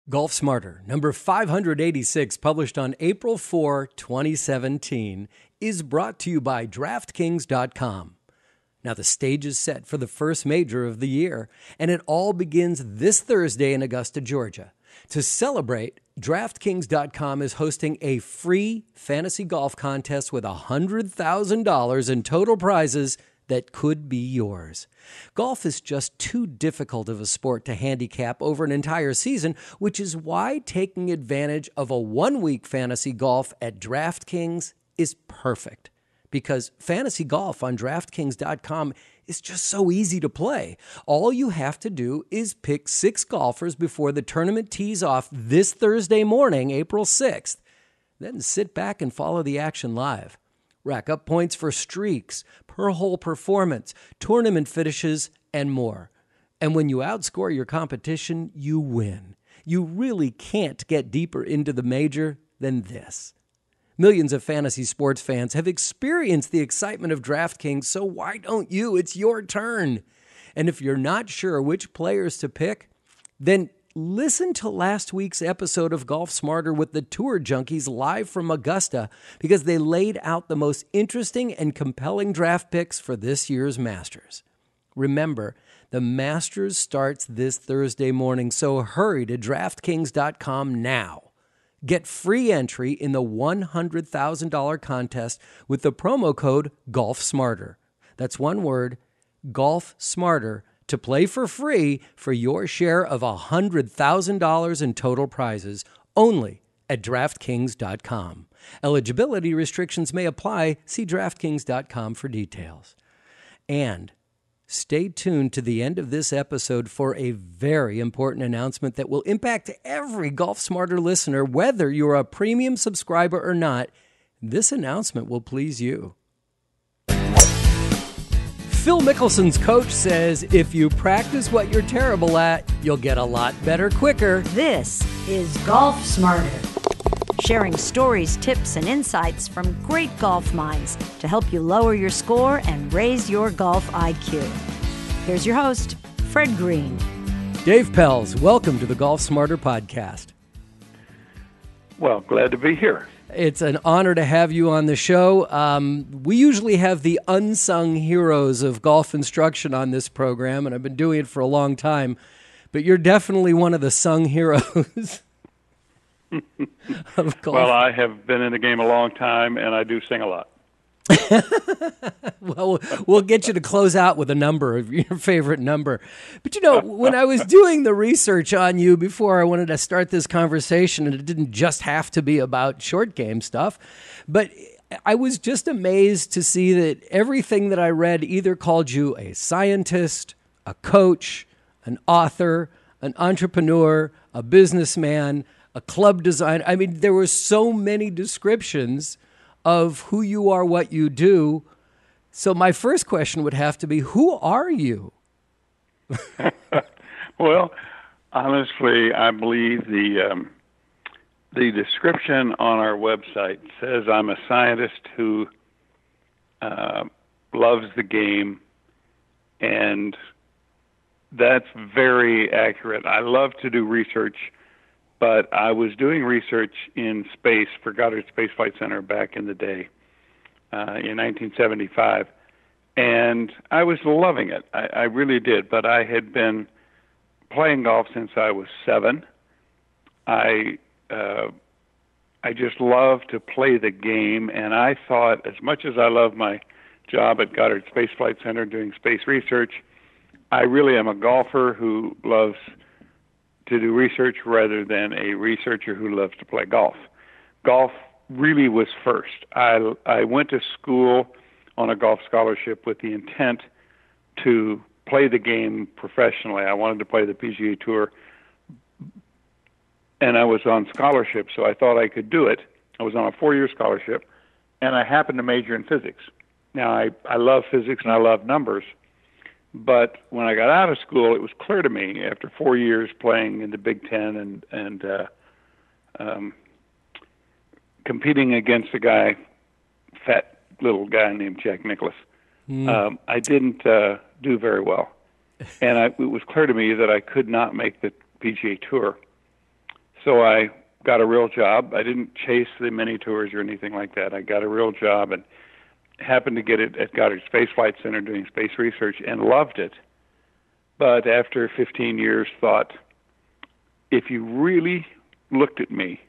Golf Smarter, number 586, published on April 4, 2017, is brought to you by DraftKings.com. Now, the stage is set for the first major of the year, and it all begins this Thursday in Augusta, Georgia. To celebrate, DraftKings.com is hosting a free fantasy golf contest with $100,000 in total prizes that could be yours. Golf is just too difficult of a sport to handicap over an entire season, which is why taking advantage of a one-week fantasy golf at DraftKings is perfect. Because fantasy golf on DraftKings.com is just so easy to play. All you have to do is pick 6 golfers before the tournament tees off this Thursday morning, April 6th. Then sit back and follow the action live. Rack up points for streaks, per-hole performance, tournament finishes, and more. And when you outscore your competition, you win. You really can't get deeper into the major than this. Millions of fantasy sports fans have experienced the excitement of DraftKings, so why don't you? It's your turn. And if you're not sure which players to pick, then listen to last week's episode of Golf Smarter with the Tour Junkies live from Augusta, because they laid out the most interesting and compelling draft picks for this year's Masters. Remember, the Masters starts this Thursday morning, so hurry to DraftKings.com now. Get free entry in the $100,000 contest with the promo code GolfSmarter. That's one word, GolfSmarter, to play for free for your share of $100,000 in total prizes, only at DraftKings.com. Eligibility restrictions may apply. See DraftKings.com for details. And stay tuned to the end of this episode for a very important announcement that will impact every Golf Smarter listener, whether you're a premium subscriber or not. This announcement will please you. Phil Mickelson's coach says if you practice what you're terrible at, you'll get a lot better quicker. This is Golf Smarter, sharing stories, tips, and insights from great golf minds to help you lower your score and raise your golf IQ. Here's your host, Fred Green. Dave Pelz, welcome to the Golf Smarter podcast. Well, glad to be here. It's an honor to have you on the show. We usually have the unsung heroes of golf instruction on this program, and I've been doing it for a long time, but you're definitely one of the sung heroes of golf. Well, I have been in the game a long time, and I do sing a lot. Well, we'll get you to close out with a number of your favorite number. But, you know, when I was doing the research on you before I wanted to start this conversation, and it didn't just have to be about short game stuff, but I was just amazed to see that everything that I read either called you a scientist, a coach, an author, an entrepreneur, a businessman, a club designer. I mean, there were so many descriptions of who you are, what you do. So my first question would have to be, who are you? Well, honestly, I believe the description on our website says I'm a scientist who loves the game, and that's very accurate. I love to do research, but I was doing research in space for Goddard Space Center back in the day, in 1975, and I was loving it. I really did, but I had been playing golf since I was 7. I just love to play the game, and I thought, as much as I love my job at Goddard Space Flight Center doing space research, I really am a golfer who loves to do research rather than a researcher who loves to play golf. Golf really was first. I went to school on a golf scholarship with the intent to play the game professionally. I wanted to play the PGA Tour, and I was on scholarship, so I thought I could do it. I was on a 4-year scholarship, and I happened to major in physics. Now, I love physics and I love numbers, but when I got out of school, it was clear to me after 4 years playing in the Big Ten and competing against a guy, fat little guy named Jack Nicklaus, I didn't do very well. And it was clear to me that I could not make the PGA Tour. So I got a real job. I didn't chase the mini tours or anything like that. I got a real job and happened to get it at Goddard Space Flight Center doing space research and loved it. But after 15 years, thought, if you really looked at me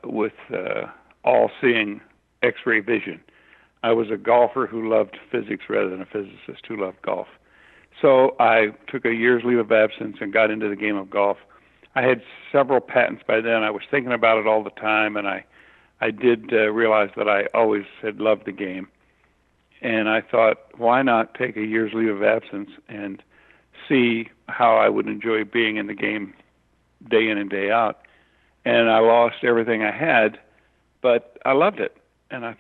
with all-seeing X-ray vision, I was a golfer who loved physics rather than a physicist who loved golf. So I took a year's leave of absence and got into the game of golf. I had several patents by then. I was thinking about it all the time, and I did realize that I always had loved the game. And I thought, why not take a year's leave of absence and see how I would enjoy being in the game day in and day out. And I lost everything I had, but I loved it. And I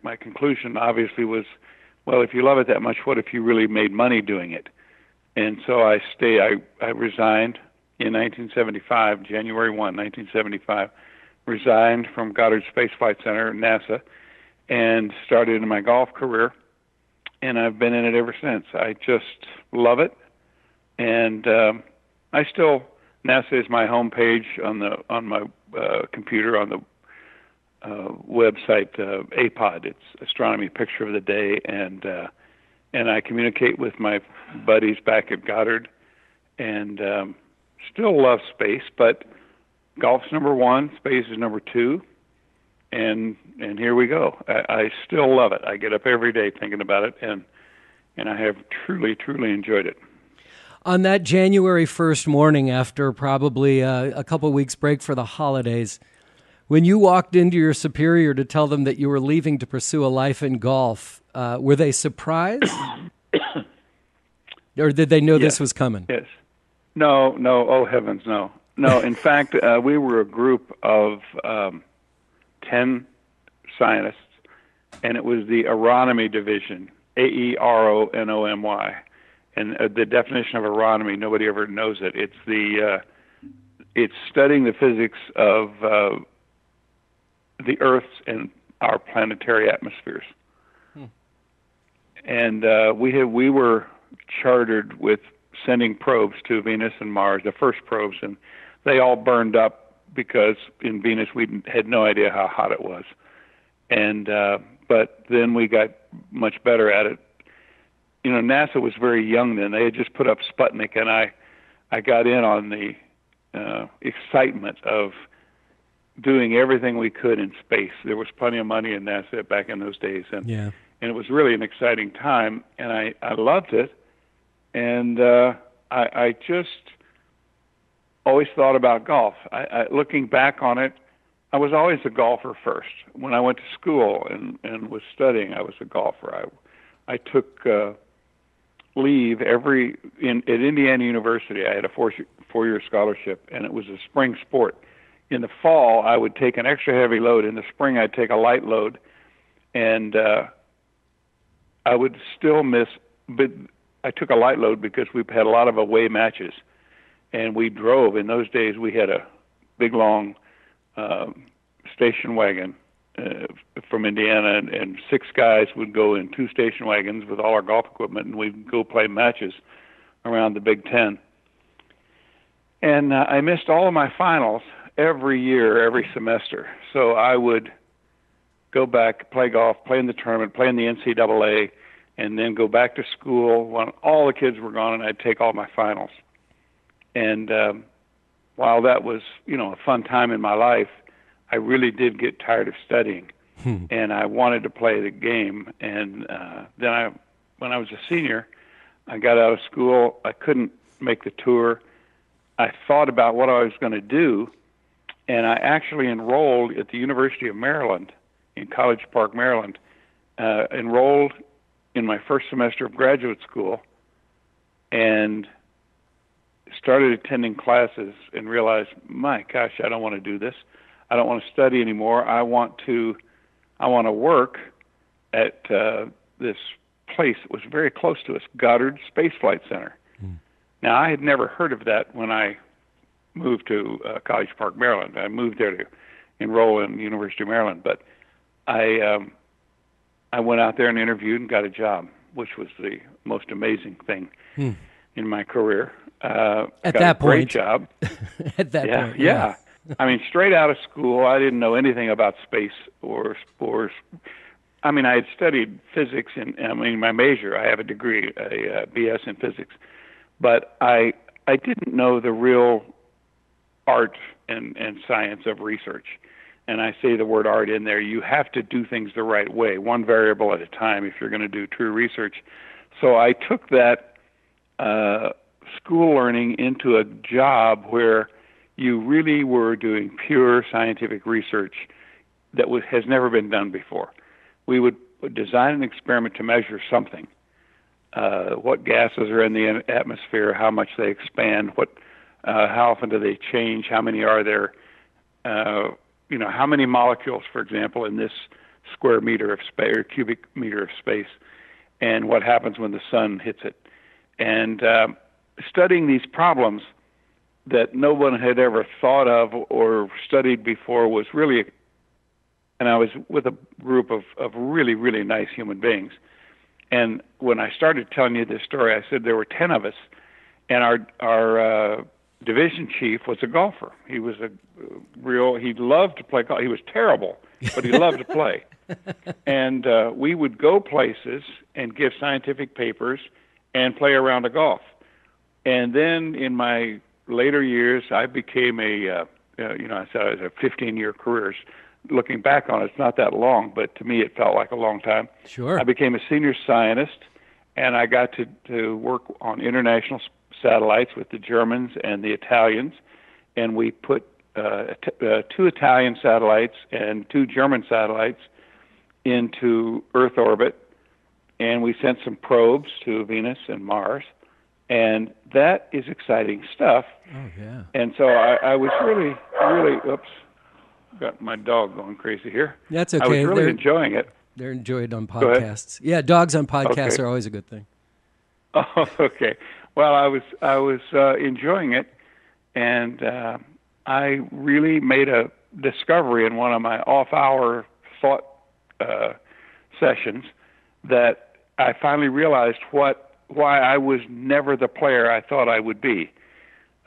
my conclusion obviously was, well, if you love it that much, what if you really made money doing it? And so I resigned in 1975, January 1, 1975, resigned from Goddard Space Flight Center, NASA, and started in my golf career. And I've been in it ever since. I just love it. And I still, NASA is my homepage on my computer on the website APOD. It's Astronomy Picture of the Day, and I communicate with my buddies back at Goddard, and still love space. But golf's number one, space is number two, and here we go. I still love it. I get up every day thinking about it, and I have truly enjoyed it. On that January 1st morning, after probably a couple weeks break for the holidays, when you walked into your superior to tell them that you were leaving to pursue a life in golf, were they surprised? Or did they know this was coming? Yes. No, oh heavens, no. No, in fact, we were a group of 10 scientists, and it was the aeronomy division, AERONOMY. And the definition of aeronomy, nobody ever knows it. It's studying the physics of the Earth's and our planetary atmospheres. And we were chartered with sending probes to Venus and Mars, the first probes, and they all burned up because in Venus we had no idea how hot it was. And but then we got much better at it. You know, NASA was very young then. They had just put up Sputnik, and I got in on the excitement of doing everything we could in space. There was plenty of money in NASA back in those days, and it was really an exciting time, and I loved it. And I just always thought about golf. Looking back on it, I was always a golfer first. When I went to school and was studying, I was a golfer. I took leave at Indiana University. I had a four-year scholarship, and it was a spring sport. In the fall, I would take an extra heavy load. In the spring, I'd take a light load, and I would still miss. But I took a light load because we had a lot of away matches, and we drove. In those days, we had a big, long station wagon from Indiana, and 6 guys would go in 2 station wagons with all our golf equipment, and we'd go play matches around the Big Ten. And I missed all of my finals every year, every semester. So I would go back, play golf, play in the tournament, play in the NCAA, and then go back to school when all the kids were gone, and I'd take all my finals. And while that was, a fun time in my life, I really did get tired of studying, and I wanted to play the game. And then when I was a senior, I got out of school. I couldn't make the tour. I thought about what I was going to do, and I actually enrolled at the University of Maryland in College Park, Maryland, enrolled in my first semester of graduate school, and started attending classes and realized, my gosh, I don't want to do this. I don't want to study anymore. I want to work at this place that was very close to us, Goddard Space Flight Center. Now, I had never heard of that when I moved to College Park, Maryland. I moved there to enroll in the University of Maryland, but I went out there and interviewed and got a job, which was the most amazing thing in my career. At got that a great point. job. At that point, yeah. I mean, straight out of school, I didn't know anything about space or I mean, I had studied physics, my major, I have a degree, a BS in physics, but I didn't know the real art and science of research. And I say the word art in there. You have to do things the right way, one variable at a time, if you're going to do true research. So I took that school learning into a job where you really were doing pure scientific research that has never been done before. We would design an experiment to measure something, what gases are in the atmosphere, how much they expand, how often do they change, how many are there, how many molecules, for example, in this square meter of space or cubic meter of space, and what happens when the sun hits it. And studying these problems that no one had ever thought of or studied before was really, and I was with a group of really, really nice human beings. And when I started telling you this story, I said there were 10 of us, and our division chief was a golfer. He was he loved to play golf. He was terrible, but he loved to play. And we would go places and give scientific papers and play a round of golf. And then in my later years, I became I said I was a 15-year career. Looking back on it, it's not that long, but to me it felt like a long time. Sure. I became a senior scientist, and I got to work on international satellites with the Germans and the Italians, and we put 2 Italian satellites and 2 German satellites into Earth orbit, and we sent some probes to Venus and Mars, and that is exciting stuff. Oh, yeah. And so I was really, oops, got my dog going crazy here. That's okay. I was really enjoying it. They're enjoyed on podcasts. Yeah, dogs on podcasts Okay. are always a good thing. Oh, okay. Well, I was enjoying it, and I really made a discovery in one of my off-hour thought sessions that I finally realized why I was never the player I thought I would be.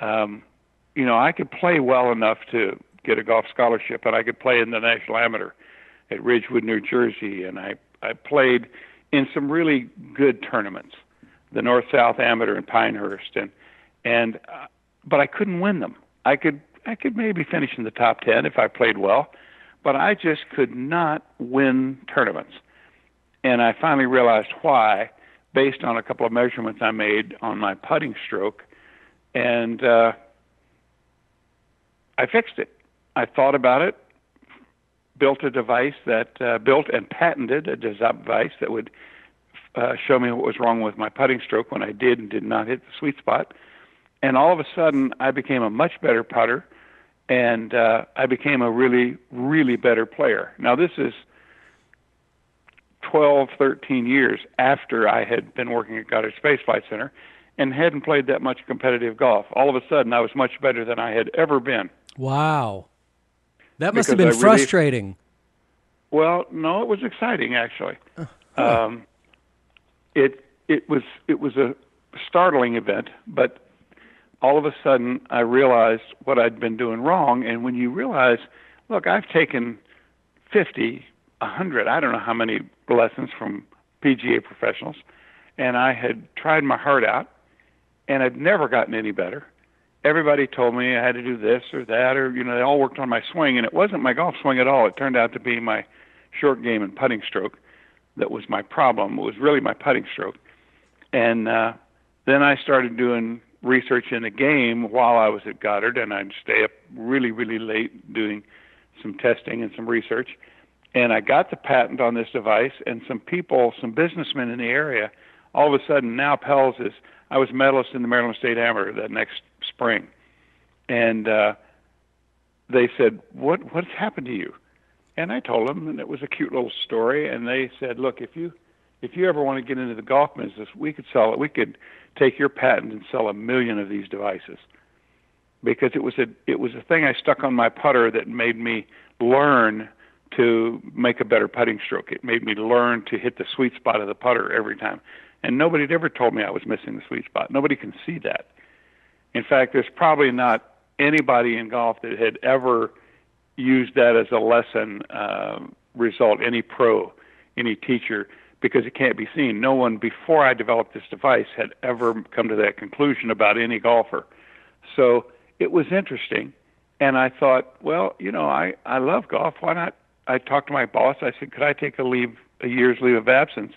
I could play well enough to get a golf scholarship, and I could play in the National Amateur at Ridgewood, New Jersey, and I played in some really good tournaments, the North-South Amateur in Pinehurst, but I couldn't win them. I could maybe finish in the top 10 if I played well, but I just could not win tournaments. And I finally realized why, based on a couple of measurements I made on my putting stroke, and I fixed it. I thought about it, built and patented a device that would show me what was wrong with my putting stroke when I did and did not hit the sweet spot. And all of a sudden, I became a much better putter, and I became a really, really better player. Now, this is 12, 13 years after I had been working at Goddard Space Flight Center and hadn't played that much competitive golf. All of a sudden, I was much better than I had ever been. Wow. That must have been frustrating. Well, no, it was exciting, actually. It was a startling event, but all of a sudden I realized what I'd been doing wrong. And when you realize, look, I've taken 50, 100, I don't know how many lessons from PGA professionals, and I had tried my heart out, and I'd never gotten any better. Everybody told me I had to do this or that, or, they all worked on my swing, and it wasn't my golf swing at all. It turned out to be my short game and putting stroke that was my problem. It was really my putting stroke. And then I started doing research in the game while I was at Goddard, and I'd stay up really, really late doing some testing and some research. And I got the patent on this device, and some businessmen in the area, all of a sudden, now Pelz I was a medalist in the Maryland State Amateur that next spring. And they said, what's happened to you? And I told them, and it was a cute little story, and they said, look, if you ever want to get into the golf business, we could sell it. We could take your patent and sell 1 million of these devices. Because it was a thing I stuck on my putter that made me learn to make a better putting stroke. It made me learn to hit the sweet spot of the putter every time. And nobody had ever told me I was missing the sweet spot. Nobody can see that. In fact, there's probably not anybody in golf that had ever used that as a lesson result, any pro, any teacher, because it can't be seen. No one before I developed this device had ever come to that conclusion about any golfer. So it was interesting. And I thought, well, I love golf. Why not? I talked to my boss. I said, could I take a year's leave of absence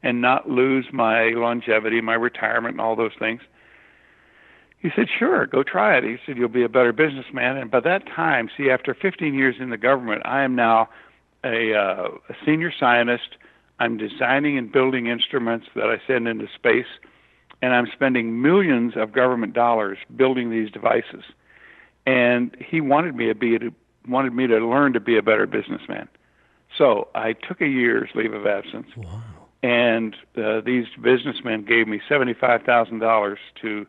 and not lose my longevity, my retirement, and all those things? He said, sure, go try it. He said, you'll be a better businessman. And by that time, see, after 15 years in the government, I am now a senior scientist. I'm designing and building instruments that I send into space, and I'm spending millions of government dollars building these devices. And he wanted me to learn to be a better businessman. So I took a year's leave of absence. Wow. And these businessmen gave me $75,000 to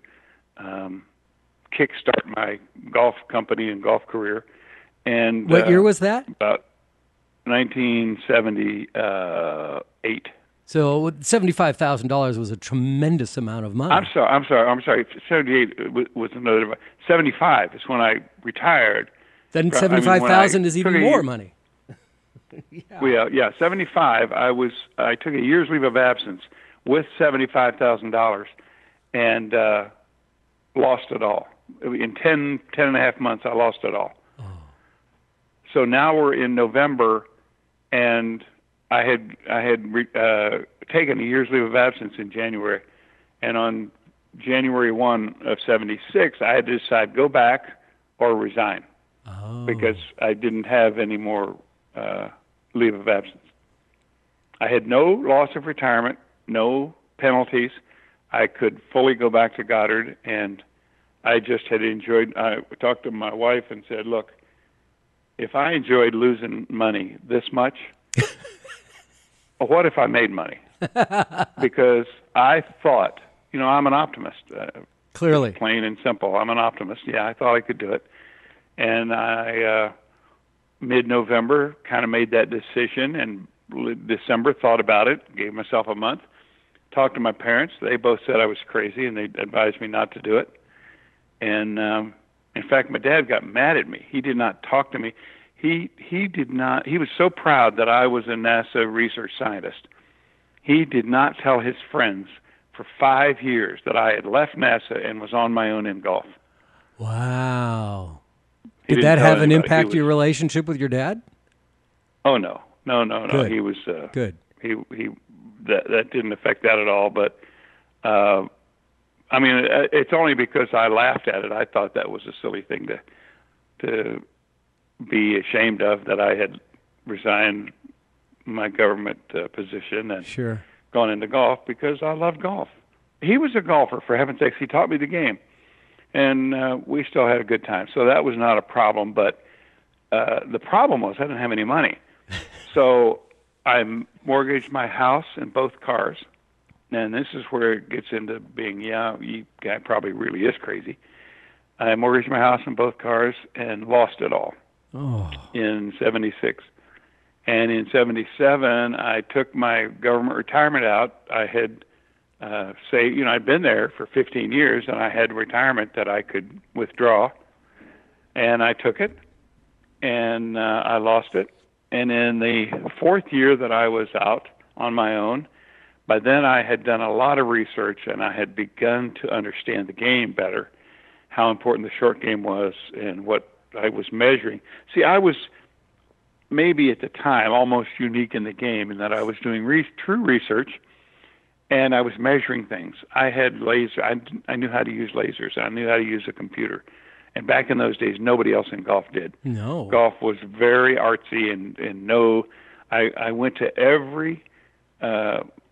kickstart my golf company and golf career. And what year was that? About 1978. So $75,000 was a tremendous amount of money. I'm sorry. 78 was another. 75 is when I retired. Then 75,000 is even more money. Yeah. Well, yeah, 75. I took a year's leave of absence with $75,000 and lost it all. In 10 and a half months, I lost it all. Oh. So now we're in November, and I had taken a year's leave of absence in January, and on January 1 of 76, I had to decide go back or resign because I didn't have any more leave of absence. I had no loss of retirement, no penalties. I could fully go back to Goddard, and I just had enjoyed. I talked to my wife and said, look, if I enjoyed losing money this much, what if I made money? Because I thought, I'm an optimist. Clearly. Plain and simple. I'm an optimist. Yeah, I thought I could do it. And I, mid-November, kind of made that decision, and December thought about it, gave myself a month, talked to my parents. They both said I was crazy, and they advised me not to do it. And in fact, my dad got mad at me. He did not talk to me. He did not. He was so proud that I was a NASA research scientist. He did not tell his friends for 5 years that I had left NASA and was on my own in golf. Wow. Did that have an impact on your relationship with your dad? Oh no. Good. He was good. He that didn't affect that at all. But I mean, it's only because I laughed at it. I thought that was a silly thing to be ashamed of, that I had resigned my government position and sure. gone into golf because I loved golf. He was a golfer, for heaven's sakes. He taught me the game, and we still had a good time. So that was not a problem. But the problem was I didn't have any money. So I mortgaged my house and both cars. And this is where it gets into being, you guy probably really is crazy. I mortgaged my house and both cars and lost it all in 76. And in 77, I took my government retirement out. I had, I'd been there for 15 years, and I had retirement that I could withdraw. And I took it, and I lost it. And in the fourth year that I was out on my own, by then I had done a lot of research, and I had begun to understand the game better, how important the short game was and what I was measuring. See, I was maybe at the time almost unique in the game in that I was doing true research, and I was measuring things. I had laser. I knew how to use lasers. I knew how to use a computer. And back in those days, nobody else in golf did. No. Golf was very artsy, and I went to every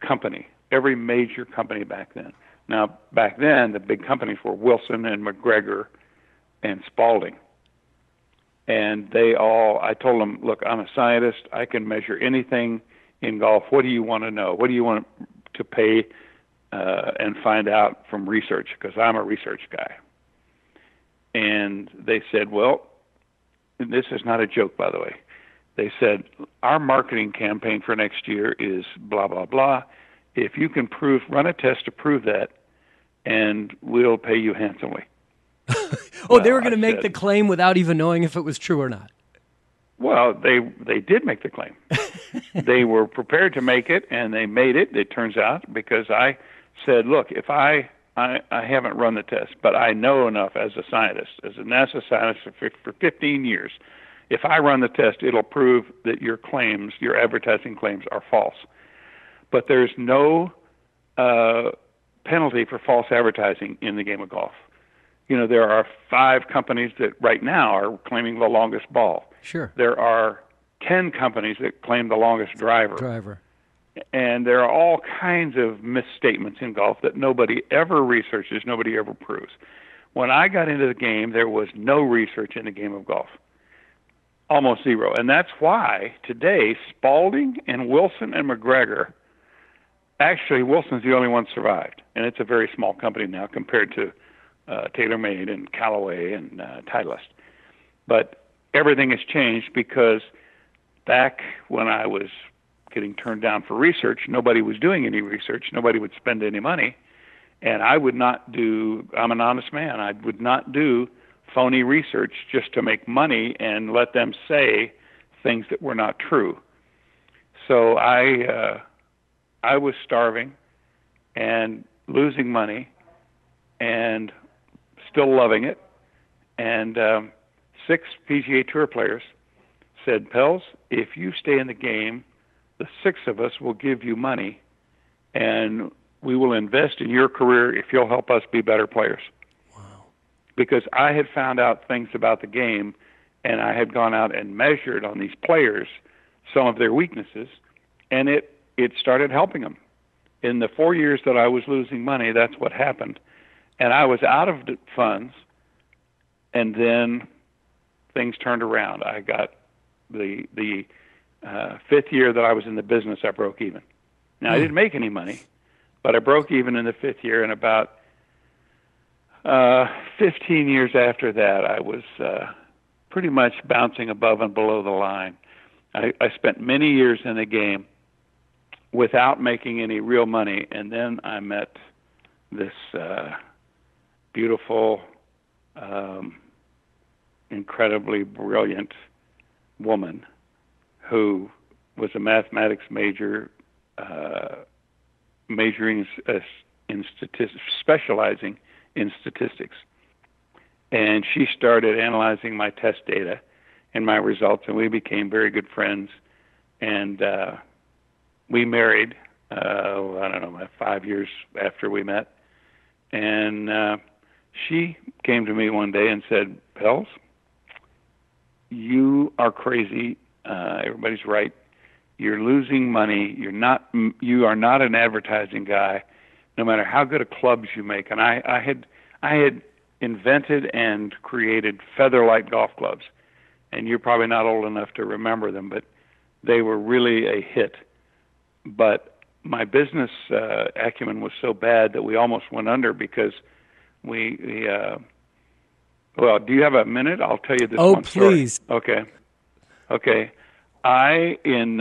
company, every major company back then. Now, back then, the big companies were Wilson and McGregor and Spalding. And I told them, look, I'm a scientist. I can measure anything in golf. What do you want to know? What do you want to pay and find out from research? Because I'm a research guy. And they said, well, and this is not a joke, by the way. They said, our marketing campaign for next year is blah, blah, blah, if you can run a test to prove that, and we'll pay you handsomely. Well, they were going to make the claim without even knowing if it was true or not. Well, they did make the claim. They were prepared to make it, and they made it, it turns out, because I said, look, if I haven't run the test, but I know enough as a scientist, as a NASA scientist for 15 years, if I run the test, it'll prove that your claims, your advertising claims, are false. But there's no penalty for false advertising in the game of golf. You know, there are 5 companies that right now are claiming the longest ball. Sure. There are 10 companies that claim the longest driver. And there are all kinds of misstatements in golf that nobody ever researches, nobody ever proves. When I got into the game, there was no research in the game of golf. Almost zero. And that's why today Spalding and Wilson and McGregor, actually Wilson's the only one survived. And it's a very small company now compared to TaylorMade and Callaway and Titleist. But everything has changed because back when I was getting turned down for research, nobody was doing any research. Nobody would spend any money. And I would not do, I'm an honest man, I would not do phony research just to make money and let them say things that were not true. So I was starving and losing money and still loving it. And 6 PGA Tour players said, Pelz, if you stay in the game, the 6 of us will give you money, and we will invest in your career if you'll help us be better players. Wow. Because I had found out things about the game, and I had gone out and measured on these players some of their weaknesses, and it started helping them. In the 4 years that I was losing money, that's what happened. And I was out of funds, and then things turned around. I got the 5th year that I was in the business, I broke even. Now, I didn't make any money, but I broke even in the 5th year, and about 15 years after that, I was pretty much bouncing above and below the line. I spent many years in the game without making any real money, and then I met this beautiful, incredibly brilliant woman who was a mathematics major, majoring in statistics, specializing in statistics. And she started analyzing my test data and my results, and we became very good friends. And we married, I don't know, about 5 years after we met. And she came to me one day and said, Pelz, you are crazy. Everybody's right. You're losing money. You are not an advertising guy, no matter how good of clubs you make. And I had invented and created Featherlight golf clubs, and you're probably not old enough to remember them, but they were really a hit. But my business acumen was so bad that we almost went under because well, do you have a minute? I'll tell you this one story. Oh, please. Okay. In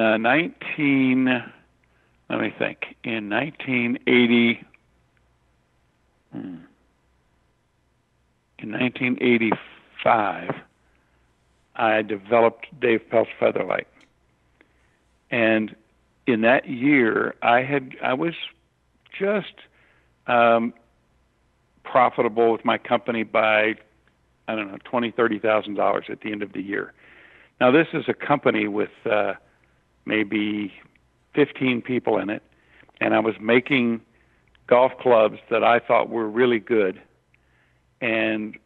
1985, I developed Dave Pelz Featherlight. And in that year, I was just profitable with my company by, I don't know, $20,000, $30,000 at the end of the year. Now, this is a company with maybe 15 people in it, and I was making golf clubs that I thought were really good. And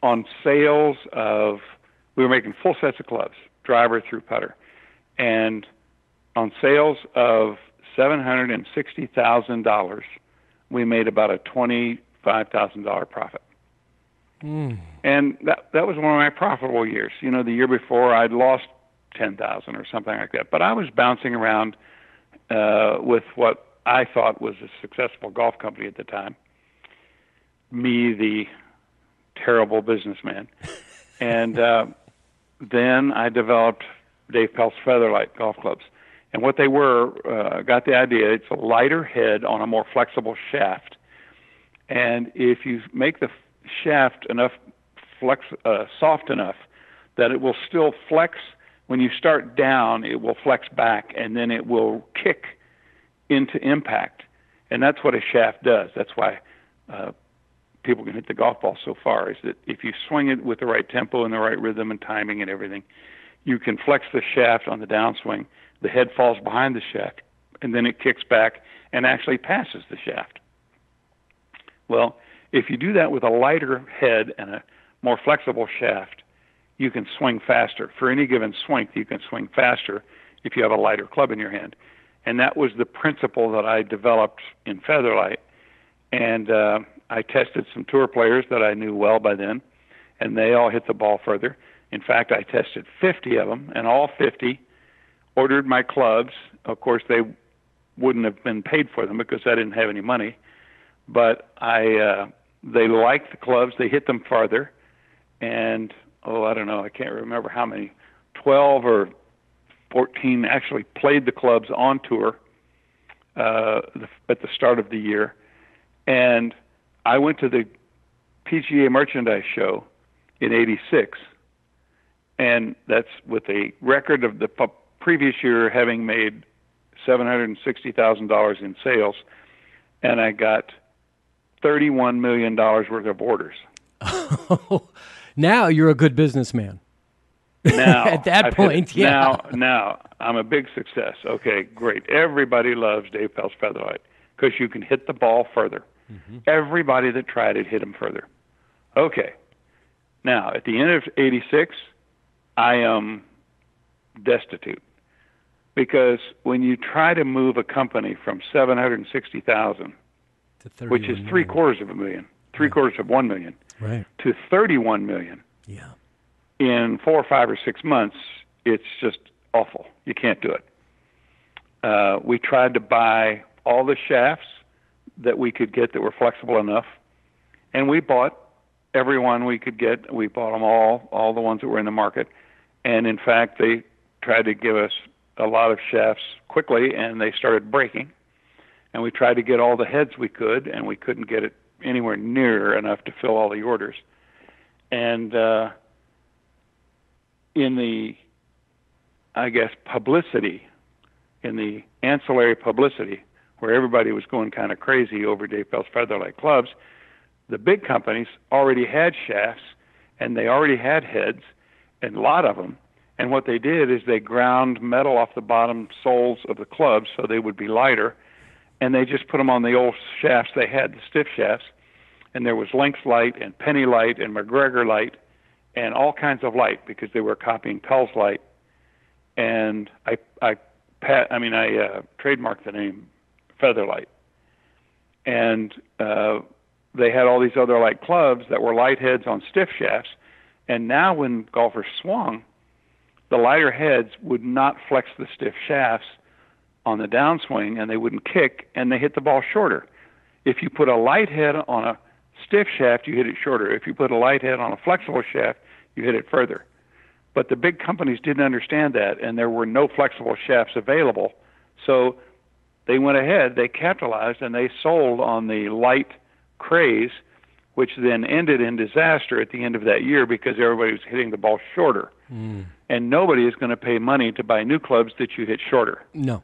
on sales of, we were making full sets of clubs, driver through putter. And on sales of $760,000, we made about a $25,000 profit. And that was one of my profitable years. You know, the year before I'd lost $10,000 or something like that. But I was bouncing around with what I thought was a successful golf company at the time. Me, the terrible businessman. And then I developed Dave Pelz Featherlight golf clubs. And what they were, got the idea, it's a lighter head on a more flexible shaft. And if you make the shaft soft enough that it will still flex, when you start down, it will flex back, and then it will kick into impact. And that's what a shaft does. That's why people can hit the golf ball so far, is that if you swing it with the right tempo and the right rhythm and timing and everything, you can flex the shaft on the downswing. The head falls behind the shaft, and then it kicks back and actually passes the shaft. Well, if you do that with a lighter head and a more flexible shaft, you can swing faster. For any given swing, you can swing faster if you have a lighter club in your hand. And that was the principle that I developed in Featherlight. And I tested some tour players that I knew well by then, and they all hit the ball further. In fact, I tested 50 of them, and all 50 ordered my clubs. Of course, they wouldn't have been paid for them because I didn't have any money. But they liked the clubs. They hit them farther. And, I don't know, I can't remember how many, 12 or 14 actually played the clubs on tour at the start of the year. And I went to the PGA merchandise show in '86, and that's with a record of the previous year having made $760,000 in sales, and I got $31 million worth of orders. Now you're a good businessman. Now, at that point, yeah. Now I'm a big success. Okay, great. Everybody loves Dave Pelz Featherlight because you can hit the ball further. Mm-hmm. Everybody that tried it hit them further. Okay. Now, at the end of '86, I am destitute because when you try to move a company from $760,000, which is $750,000, $750,000 of $1 million, right, to $31 million, yeah, in 4 or 5 or 6 months, it's just awful. You can't do it. We tried to buy all the shafts that we could get that were flexible enough, and we bought every one we could get. We bought them all the ones that were in the market. And in fact, they tried to give us a lot of shafts quickly, and they started breaking. And we tried to get all the heads we could, and we couldn't get it anywhere near enough to fill all the orders. And in the, I guess, publicity, in the ancillary publicity, where everybody was going kind of crazy over Dave Pelz Featherlight clubs, the big companies already had shafts, and they already had heads, and a lot of them. And what they did is they ground metal off the bottom soles of the clubs so they would be lighter, and they just put them on the old shafts they had, the stiff shafts. And there was Lynx Light and Penny Light and McGregor Light and all kinds of light because they were copying Pelz Light. And I trademarked the name Featherlight. And they had all these other light clubs that were light heads on stiff shafts. And now when golfers swung, the lighter heads would not flex the stiff shafts on the downswing, and they wouldn't kick, and they hit the ball shorter. If you put a light head on a stiff shaft, you hit it shorter. If you put a light head on a flexible shaft, you hit it further. But the big companies didn't understand that, and there were no flexible shafts available. So they went ahead, they capitalized, and they sold on the light craze, which then ended in disaster at the end of that year because everybody was hitting the ball shorter. Mm. And nobody is going to pay money to buy new clubs that you hit shorter. No.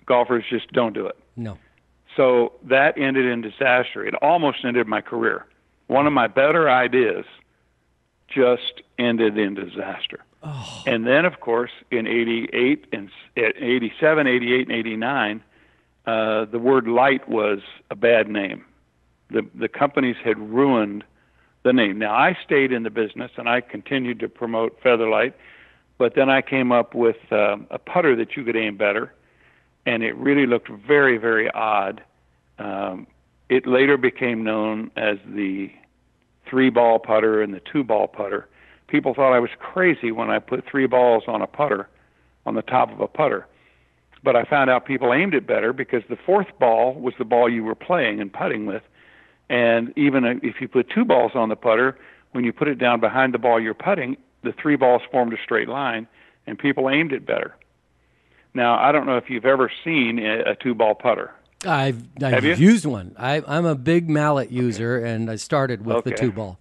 Golfers just don't do it. No. So that ended in disaster. It almost ended my career. One of my better ideas just ended in disaster. Oh. And then, of course, in 88 and 87, 88, and 89, the word light was a bad name. The companies had ruined the name. Now, I stayed in the business, and I continued to promote Featherlight, but then I came up with a putter that you could aim better, and it really looked very, very odd. It later became known as the 3-ball putter and the 2-ball putter. People thought I was crazy when I put 3 balls on a putter, on the top of a putter. But I found out people aimed it better because the 4th ball was the ball you were playing and putting with. And even if you put 2 balls on the putter, when you put it down behind the ball you're putting, the 3 balls formed a straight line, and people aimed it better. Now, I don't know if you've ever seen a two-ball putter. I've you? used one. I'm a big mallet user, and I started with the Okay. 2-ball.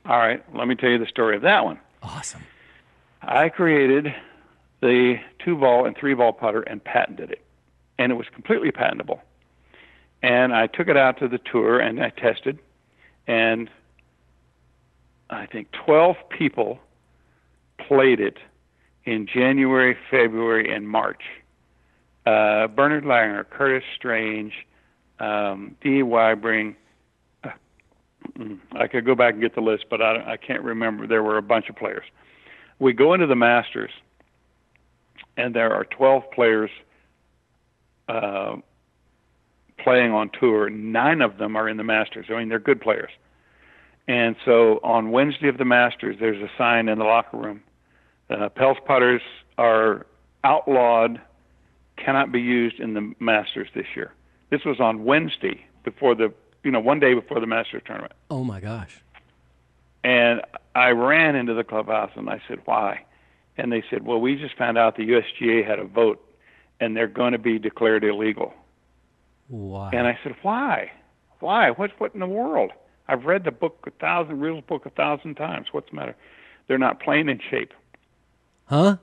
All right, let me tell you the story of that one. Awesome. I created the 2-ball and 3-ball putter and patented it, and it was completely patentable. And I took it out to the tour, and I tested, and I think 12 people played it in January, February, and March. Bernard Langer, Curtis Strange, Dee Wybring. I could go back and get the list, but I can't remember. There were a bunch of players. We go into the Masters, and there are 12 players playing on tour. 9 of them are in the Masters. I mean, they're good players. And so on Wednesday of the Masters, there's a sign in the locker room. Pelz putters are outlawed, cannot be used in the Masters this year. This was on Wednesday before one day before the Masters tournament. Oh, my gosh. And I ran into the clubhouse and I said, why? And they said, well, we just found out the USGA had a vote and they're going to be declared illegal. Wow. And I said, why? Why? What in the world? I've read the rules book 1,000 times. What's the matter? They're not playing in shape. Huh?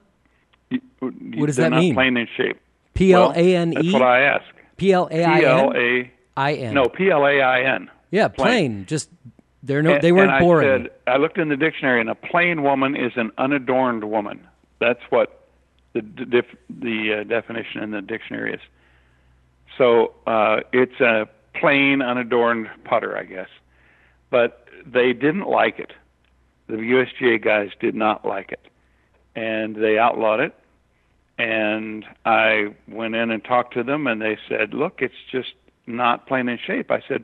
What does that mean? They're not playing in shape. P-L-A-N-E? Well, that's what I ask. P-L-A-I-N? I-N? No, P-L-A-I-N. Yeah, plain. Just they weren't boring. I looked in the dictionary, and a plain woman is an unadorned woman. That's what the definition in the dictionary is. So it's a plain, unadorned putter, I guess. But they didn't like it. The USGA guys did not like it, and they outlawed it. And I went in and talked to them, and they said, look, it's just not plain in shape. I said,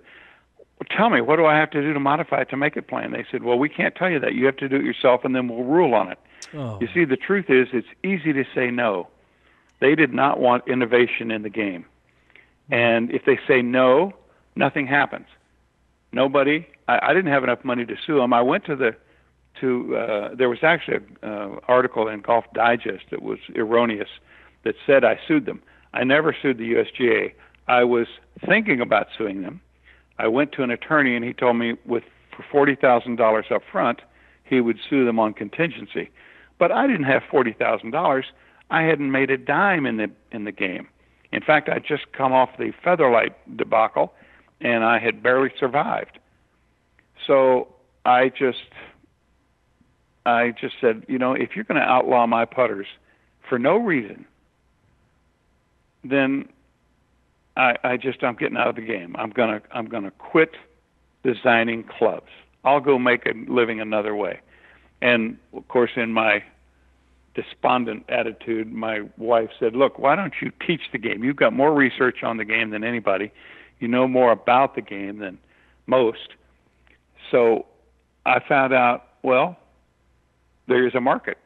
well, tell me, what do I have to do to modify it to make it plain? They said, well, we can't tell you that. You have to do it yourself, and then we'll rule on it. Oh. You see, the truth is it's easy to say no. They did not want innovation in the game. And if they say no, nothing happens. Nobody, I didn't have enough money to sue them. I went to there was actually an article in Golf Digest that was erroneous that said I sued them. I never sued the USGA. I was thinking about suing them. I went to an attorney, and he told me for $40,000 up front, he would sue them on contingency. But I didn't have $40,000. I hadn't made a dime in the game. In fact, I'd just come off the Featherlight debacle, and I had barely survived. So I just said, if you're going to outlaw my putters for no reason, then I'm getting out of the game. I'm gonna quit designing clubs. I'll go make a living another way. And of course, in my despondent attitude, my wife said, look, why don't you teach the game? You've got more research on the game than anybody. You know more about the game than most. So I found out, well, there is a market.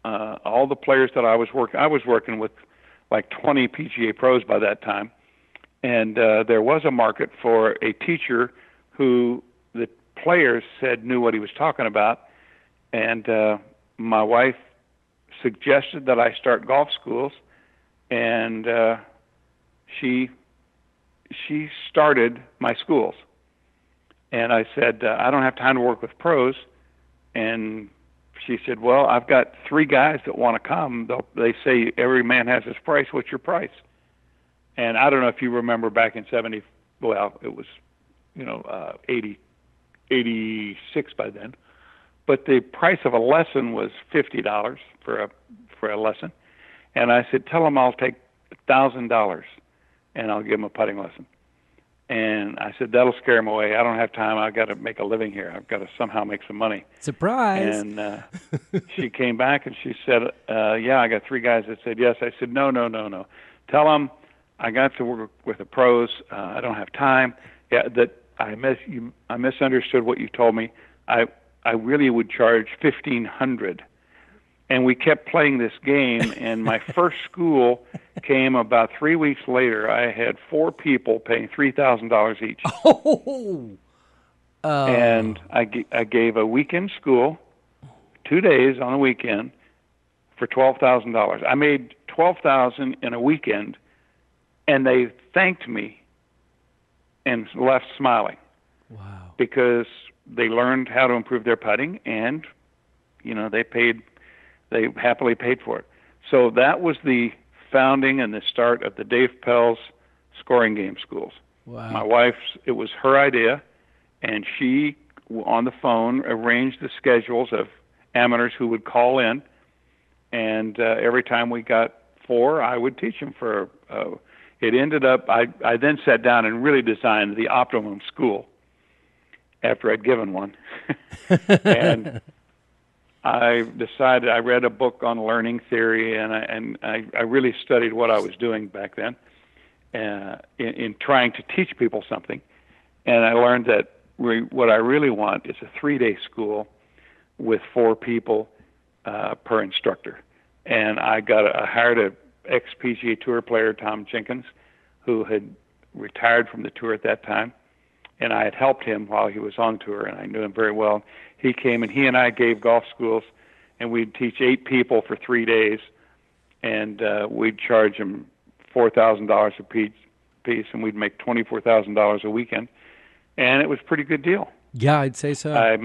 All the players that I was working with like 20 PGA pros by that time, and there was a market for a teacher who the players said knew what he was talking about, and my wife suggested that I start golf schools, and she started my schools. And I said, I don't have time to work with pros. And she said, well, I've got 3 guys that want to come. They say every man has his price. What's your price? And I don't know if you remember back in 70, well, it was, 86 by then. But the price of a lesson was $50 for a lesson. And I said, tell them I'll take $1,000 and I'll give them a putting lesson. And I said, that'll scare them away. I don't have time. I've got to make a living here. I've got to somehow make some money. Surprise. And she came back and she said, yeah, I got 3 guys that said yes. I said, no. Tell them I got to work with the pros. I don't have time. Yeah, that I misunderstood what you told me. I really would charge $1,500. And we kept playing this game, and my first school came about 3 weeks later. I had 4 people paying $3,000 each. And I gave a weekend school, 2 days on the weekend, for $12,000. I made $12,000 in a weekend, and they thanked me and left smiling. Wow. Because they learned how to improve their putting, and they happily paid for it. So that was the founding and the start of the Dave Pelz scoring game schools. Wow. My wife's, it was her idea, and she, on the phone, arranged the schedules of amateurs who would call in, and every time we got 4, I would teach them for, it ended up, I then sat down and really designed the optimum school after I'd given one. And I decided, I read a book on learning theory, and I really studied what I was doing back then in trying to teach people something. And I learned that what I really want is a 3-day school with 4 people per instructor. And I hired a ex-PGA Tour player, Tom Jenkins, who had retired from the tour at that time. And I had helped him while he was on tour, and I knew him very well. He came, and he and I gave golf schools, and we'd teach 8 people for 3 days, and we'd charge them $4,000 a piece, and we'd make $24,000 a weekend, and it was a pretty good deal. Yeah, I'd say so. I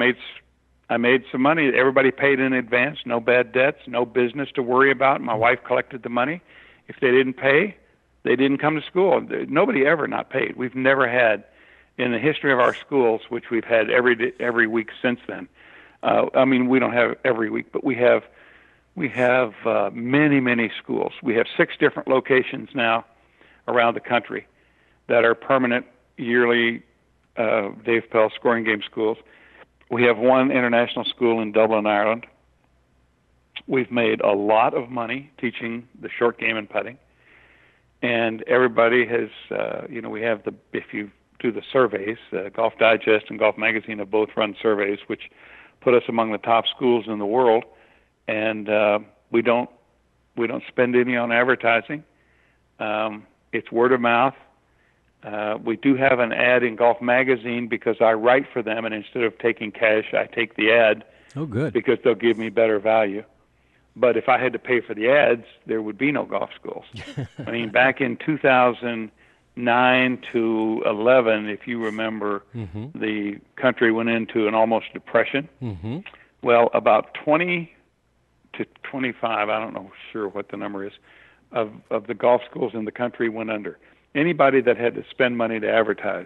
made some money. Everybody paid in advance, no bad debts, no business to worry about. My wife collected the money. If they didn't pay, they didn't come to school. Nobody ever not paid. We've never had, in the history of our schools, which we've had every week since then. I mean, we don't have every week, but we have many schools. We have 6 different locations now around the country that are permanent yearly Dave Pelz scoring game schools. We have 1 international school in Dublin, Ireland. We've made a lot of money teaching the short game and putting, and everybody has, we have if you do the surveys, Golf Digest and Golf Magazine have both run surveys, which put us among the top schools in the world, and we don't spend any on advertising. It's word of mouth. We do have an ad in Golf Magazine because I write for them, and instead of taking cash, I take the ad. Oh, good. Because they'll give me better value. But if I had to pay for the ads, there would be no golf schools. I mean, back in 2009 to 11, if you remember, the country went into an almost depression. Mm-hmm. Well, about 20 to 25, I don't know sure what the number is, of the golf schools in the country went under. Anybody that had to spend money to advertise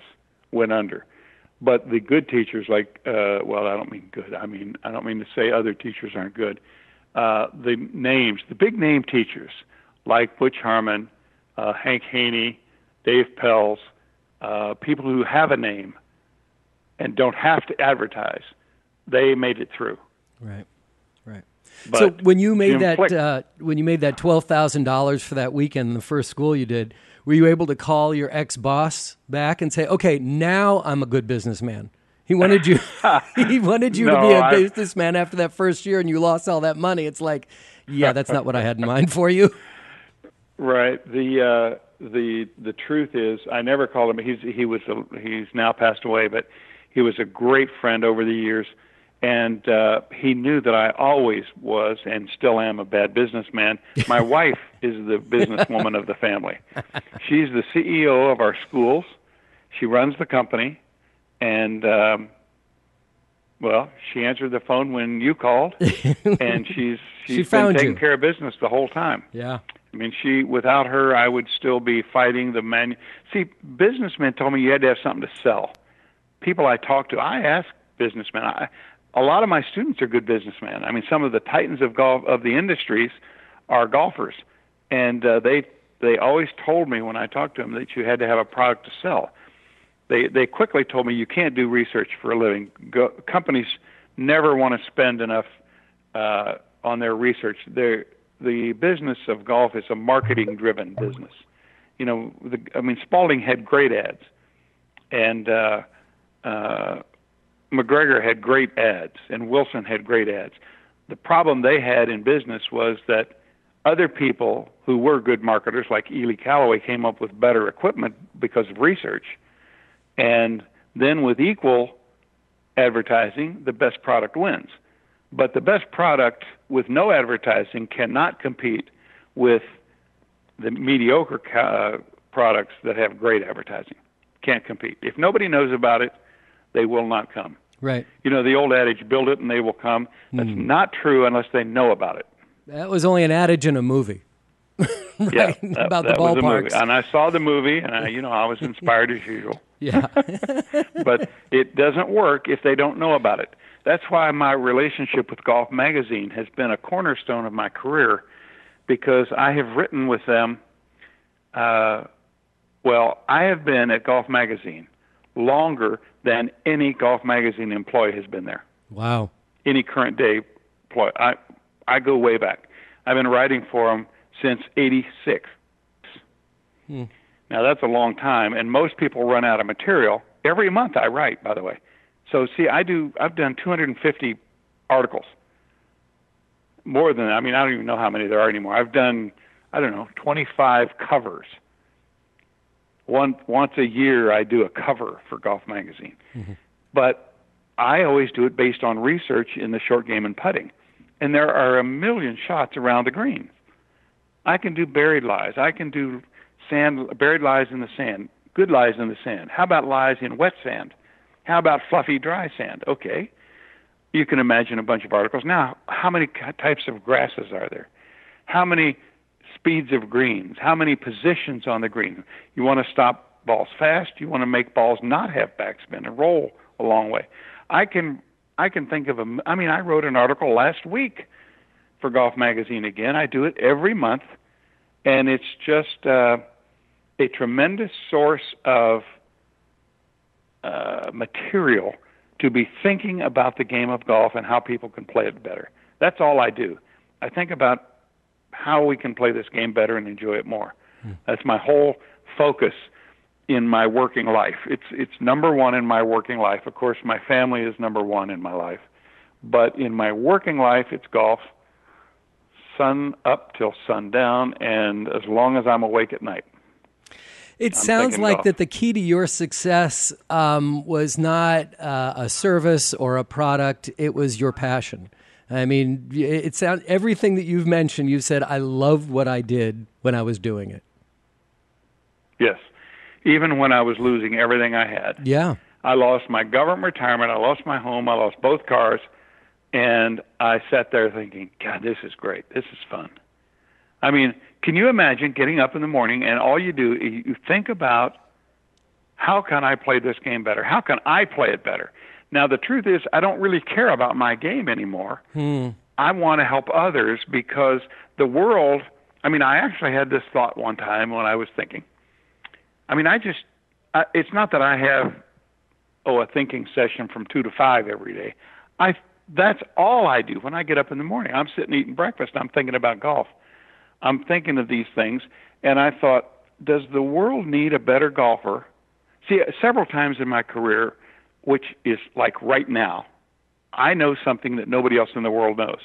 went under. But the good teachers, like, I don't mean good. I don't mean to say other teachers aren't good. The big name teachers, like Butch Harmon, Hank Haney, Dave Pelz, people who have a name and don't have to advertise, they made it through. Right. But so when you made that $12,000 for that weekend in the first school you did, were you able to call your ex-boss back and say, "Okay, now I'm a good businessman"? He wanted you. He wanted you to be a businessman after that first year, and you lost all that money. It's like, yeah, that's not what I had in mind for you. Right. The truth is, I never called him. He's now passed away, but he was a great friend over the years. And he knew that I always was and still am a bad businessman. My wife is the businesswoman of the family. She's the CEO of our schools. She runs the company. And, she answered the phone when you called. And she's been taking care of business the whole time. Yeah. I mean, without her, I would still be fighting the See, businessmen told me you had to have something to sell. People I talk to, I ask businessmen. A lot of my students are good businessmen. I mean, some of the titans of golf of the industries are golfers, and they always told me when I talked to them that you had to have a product to sell. They quickly told me you can't do research for a living. Companies never want to spend enough on their research. The business of golf is a marketing-driven business. Spalding had great ads, and McGregor had great ads, and Wilson had great ads. The problem they had in business was that other people who were good marketers, like Ely Callaway, came up with better equipment because of research. And then with equal advertising, the best product wins. But the best product with no advertising cannot compete with the mediocre products that have great advertising. Can't compete. If nobody knows about it, they will not come. Right. You know, the old adage, build it and they will come. That's not true unless they know about it. That was only an adage in a movie. Right, yeah, about that the was a ballparks. movie. And I saw the movie, and I was inspired as usual. Yeah. But it doesn't work if they don't know about it. That's why my relationship with Golf Magazine has been a cornerstone of my career, because I have written with them. Well, I have been at Golf Magazine longer than any Golf Magazine employee has been there. Wow. Any current day employee. I go way back. I've been writing for them since '86. Now that's a long time, and most people run out of material. Every month I write, by the way. So see, I've done 250 articles. More than that. I mean, I don't even know how many there are anymore. I've done, 25 covers. Once a year I do a cover for Golf Magazine. But I always do it based on research in the short game and putting. And there are a million shots around the green. I can do buried lies. I can do buried lies in the sand, good lies in the sand. How about lies in wet sand? How about fluffy dry sand? Okay. You can imagine a bunch of articles. Now, how many types of grasses are there? How many speeds of greens? How many positions on the green? You want to stop balls fast? You want to make balls not have backspin and roll a long way? I can think of I wrote an article last week for Golf Magazine again. I do it every month, and it's just a tremendous source of material to be thinking about the game of golf and how people can play it better. That's all I do. I think about how we can play this game better and enjoy it more. That's my whole focus in my working life. It's number one in my working life. Of course, my family is number one in my life. But in my working life, it's golf, sun up till sundown, and as long as I'm awake at night. It sounds like that the key to your success was not a service or a product. It was your passion. I mean, it sounds everything that you've mentioned. You said, "I loved what I did when I was doing it." Yes, even when I was losing everything I had. Yeah, I lost my government retirement. I lost my home. I lost both cars, and I sat there thinking, "God, this is great. This is fun." I mean, can you imagine getting up in the morning and all you do is you think about, how can I play this game better? How can I play it better? Now, the truth is, I don't really care about my game anymore. I want to help others because the world, I actually had this thought one time when I was thinking. It's not that I have, a thinking session from 2 to 5 every day. That's all I do when I get up in the morning. I'm sitting eating breakfast. I'm thinking about golf. I'm thinking of these things, and I thought, does the world need a better golfer? See, several times in my career, which is like right now, I know something that nobody else in the world knows.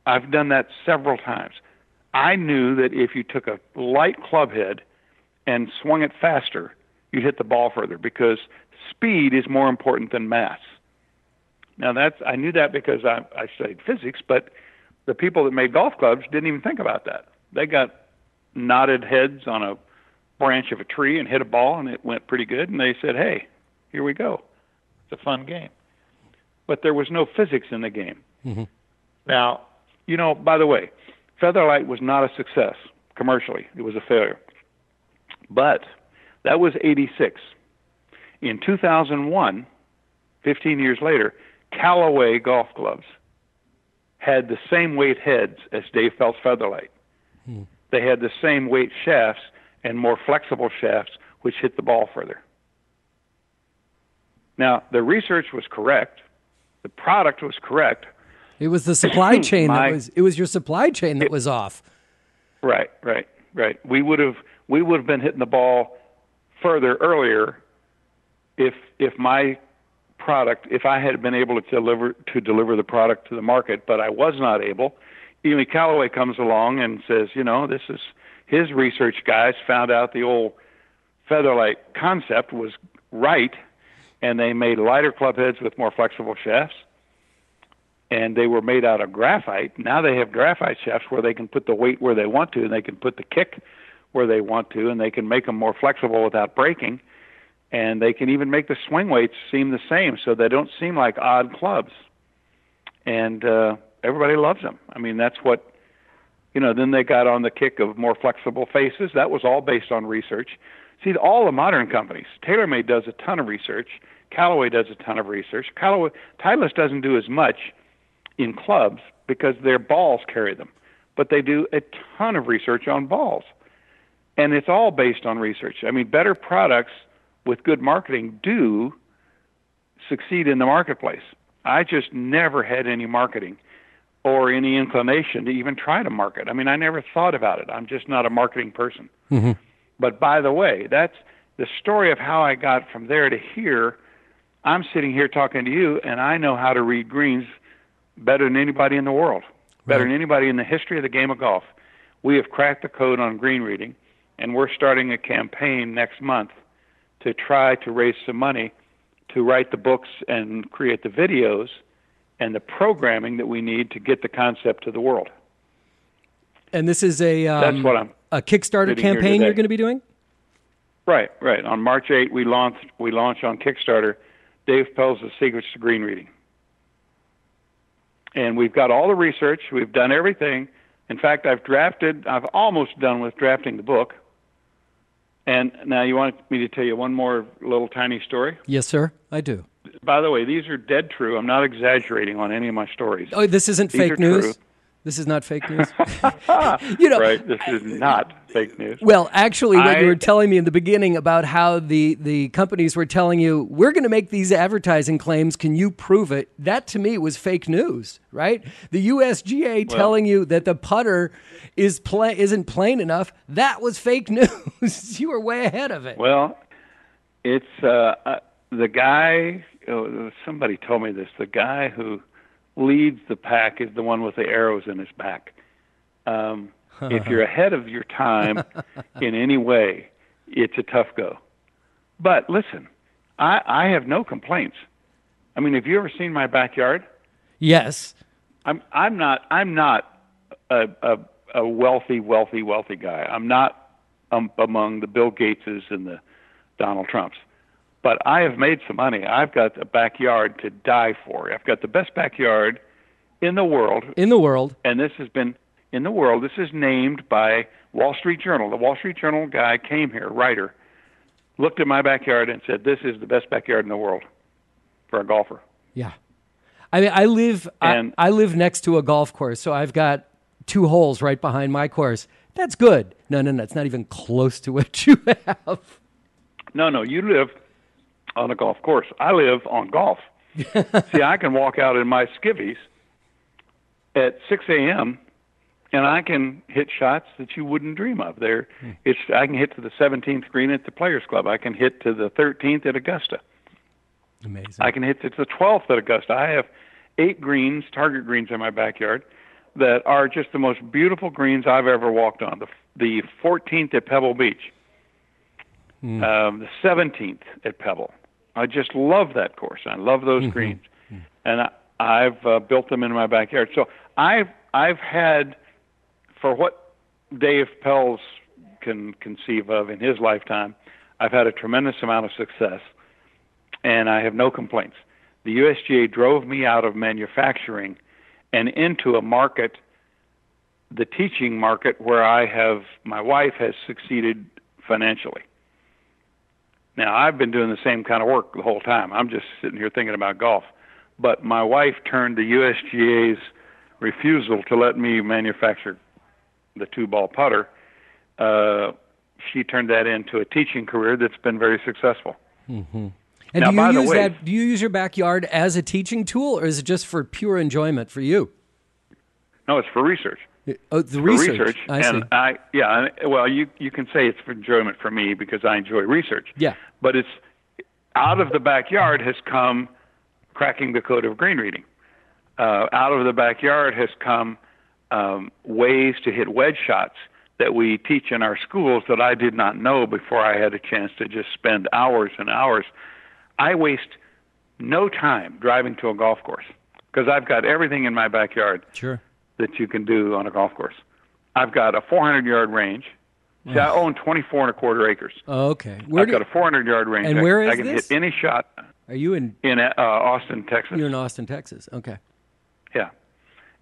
I've done that several times. I knew that if you took a light club head and swung it faster, you'd hit the ball further because speed is more important than mass. Now, I knew that because I studied physics, but the people that made golf clubs didn't even think about that. They got knotted heads on a branch of a tree and hit a ball, and it went pretty good, and they said, hey, here we go. It's a fun game. But there was no physics in the game. Now, by the way, Featherlight was not a success commercially. It was a failure. But that was '86. In 2001, 15 years later, Callaway golf clubs had the same weight heads as Dave Pelz Featherlight. They had the same weight shafts and more flexible shafts, which hit the ball further. Now, the research was correct. The product was correct. It was the supply chain it was your supply chain that was off. Right. We would have been hitting the ball further earlier if my product, if I had been able to deliver the product to the market, but I was not able. Even Callaway comes along and says, this is his research guys found out the old Featherlight concept was right, and they made lighter club heads with more flexible shafts. and they were made out of graphite. Now they have graphite shafts where they can put the weight where they want to, and they can put the kick where they want to, and they can make them more flexible without breaking, and they can even make the swing weights seem the same so they don't seem like odd clubs. And everybody loves them. I mean, that's what, then they got on the kick of more flexible faces. That was all based on research. See, all the modern companies, TaylorMade does a ton of research. Callaway does a ton of research. Titleist doesn't do as much in clubs because their balls carry them. But they do a ton of research on balls. And it's all based on research. I mean, better products with good marketing do succeed in the marketplace. I just never had any marketing or any inclination to even try to market. I mean, I never thought about it. I'm just not a marketing person. Mm-hmm. But by the way, that's the story of how I got from there to here. I'm sitting here talking to you, and I know how to read greens better than anybody in the world, better than anybody in the history of the game of golf. We have cracked the code on green reading, and we're starting a campaign next month to try to raise some money to write the books and create the videos and the programming that we need to get the concept to the world. And this is that's what I'm a Kickstarter campaign you're going to be doing? Right. On March 8th, we launch on Kickstarter Dave Pelz' Secrets to Green Reading. And we've got all the research. We've done everything. In fact, I've almost done with drafting the book. And now you want me to tell you one more little tiny story? Yes, sir, I do. By the way, these are dead true. I'm not exaggerating on any of my stories. Oh, this isn't fake news? True. This is not fake news? Right, this is not fake news. Well, actually, what you were telling me in the beginning about how the companies were telling you, we're going to make these advertising claims, can you prove it? That, to me, was fake news, right? The USGA telling you that the putter isn't plain enough, that was fake news. You were way ahead of it. Well, it's the guy, somebody told me this, the guy who leads the pack is the one with the arrows in his back. If you're ahead of your time in any way, it's a tough go. But listen, I have no complaints. I mean, have you ever seen my backyard? Yes. I'm not a wealthy guy. I'm not among the Bill Gateses and the Donald Trumps. But I have made some money. I've got a backyard to die for. I've got the best backyard in the world. In the world. And this has been in the world. This is named by Wall Street Journal. The Wall Street Journal guy came here, writer, looked at my backyard and said, this is the best backyard in the world for a golfer. Yeah. I mean, I live next to a golf course, so I've got 2 holes right behind my course. That's good. No, it's not even close to what you have. No, you live on a golf course. I live on golf. See, I can walk out in my skivvies at 6 a.m. and I can hit shots that you wouldn't dream of. I can hit to the 17th green at the Players Club. I can hit to the 13th at Augusta. Amazing. I can hit to the 12th at Augusta. I have 8 greens, target greens in my backyard that are just the most beautiful greens I've ever walked on. The 14th at Pebble Beach, the 17th at Pebble. I just love that course. I love those greens, and I've built them in my backyard. So I've had, for what Dave Pelz can conceive of in his lifetime, I've had a tremendous amount of success, and I have no complaints. The USGA drove me out of manufacturing and into a market, the teaching market, where my wife has succeeded financially. Now, I've been doing the same kind of work the whole time. I'm just sitting here thinking about golf. But my wife turned the USGA's refusal to let me manufacture the 2-ball putter. She turned that into a teaching career that's been very successucul. Mm-hmm. And now, do you use your backyard as a teaching tool, or is it just for pure enjoyment for you? No, it's for research. Oh, the research. I see. Well, you can say it's for enjoyment for me because I enjoy research. Yeah. But it's out of the backyard has come cracking the code of green reading. Out of the backyard has come ways to hit wedge shots that we teach in our schools that I did not know before I had a chance to just spend hours and hours. I waste no time driving to a golf course because I've got everything in my backyard that you can do on a golf course. I've got a 400-yard range. See, I own 24 1/4 acres. Oh, okay. I've got a 400-yard range. And where is I can this? hit any shot. Are you in Austin, Texas? You're in Austin, Texas. Okay. Yeah.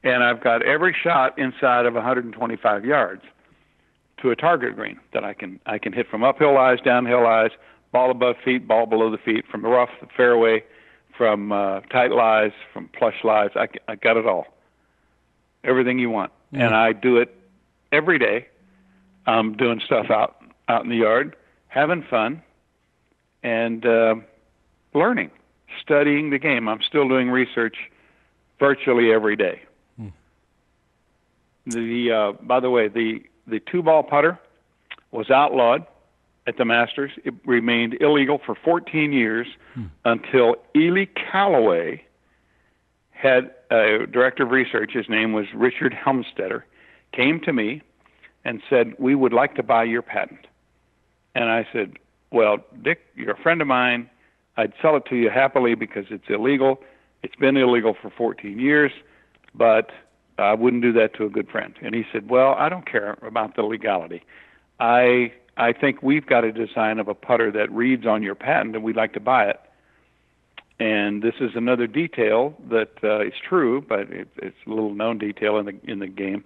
And I've got every shot inside of 125 yards to a target green that I can hit from uphill lies, downhill lies, ball above feet, ball below the feet, from the rough, the fairway, from tight lies, from plush lies. I got it all. Everything you want. And I do it every day. I'm doing stuff out in the yard, having fun, and learning, studying the game. I'm still doing research virtually every day. By the way, the 2-ball putter was outlawed at the Masters. It remained illegal for 14 years until Ely Callaway had a director of research. His name was Richard Helmstetter, came to me and said, "We would like to buy your patent." And I said, "Well, Dick, you're a friend of mine. I'd sell it to you happily because it's illegal. It's been illegal for 14 years, but I wouldn't do that to a good friend." And he said, "Well, I don't care about the legality. I think we've got a design of a putter that reads on your patent, and we'd like to buy it. And this is another detail that is true, but it's a little known detail in the game.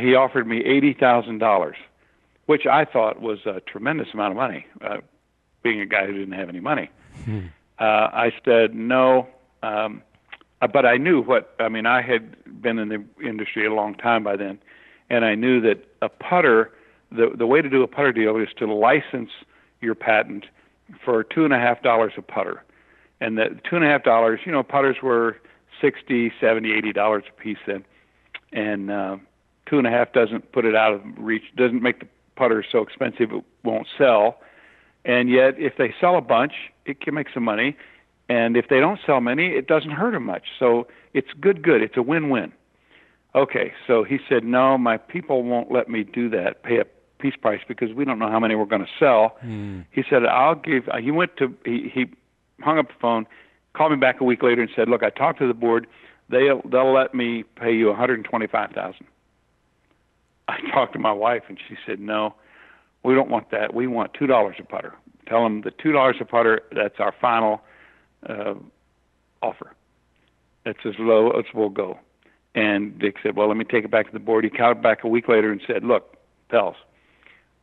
He offered me $80,000, which I thought was a tremendous amount of money, being a guy who didn't have any money. I said no, but I knew I had been in the industry a long time by then, and I knew that a putter, the way to do a putter deal is to license your patent for $2.50 a putter. And that $2.50, putters were $60, $70, $80 a piece then. And $2.50 doesn't put it out of reach, doesn't make the putter so expensive it won't sell. And yet, if they sell a bunch, it can make some money. And if they don't sell many, it doesn't hurt them much. So it's good. It's a win-win. Okay, so he said, no, my people won't let me do that, pay a piece price, because we don't know how many we're going to sell. He said, he hung up the phone, called me back a week later and said, look, I talked to the board. They'll let me pay you $125,000. I talked to my wife, and she said, no, we don't want that. We want $2 a putter. Tell them the $2 a putter, that's our final offer. That's as low as we'll go. And Dick said, well, let me take it back to the board. He called back a week later and said, look, Pelz,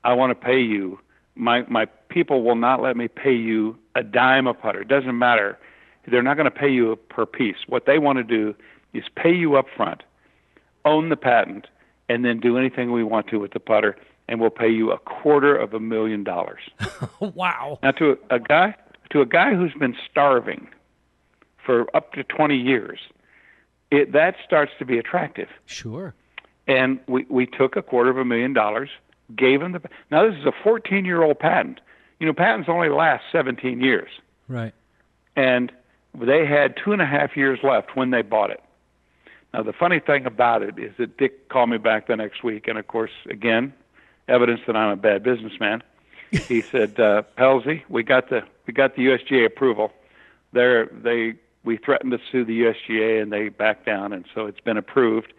I want to pay you. My people will not let me pay you a dime a putter. It doesn't matter. They're not going to pay you per piece. What they want to do is pay you up front, own the patent, and then do anything we want to with the putter, and we'll pay you $250,000. Wow. Now, to a guy who's been starving for up to 20 years, that starts to be attractive. Sure. And we took $250,000, gave him now this is a 14-year-old patent. Patents only last 17 years. Right. And they had 2.5 years left when they bought it. Now, the funny thing about it is that Dick called me back the next week, and of course, again, evidence that I'm a bad businessman. He said, Pelzy, we got the USGA approval. We threatened to sue the USGA, and they backed down, and so it's been approved,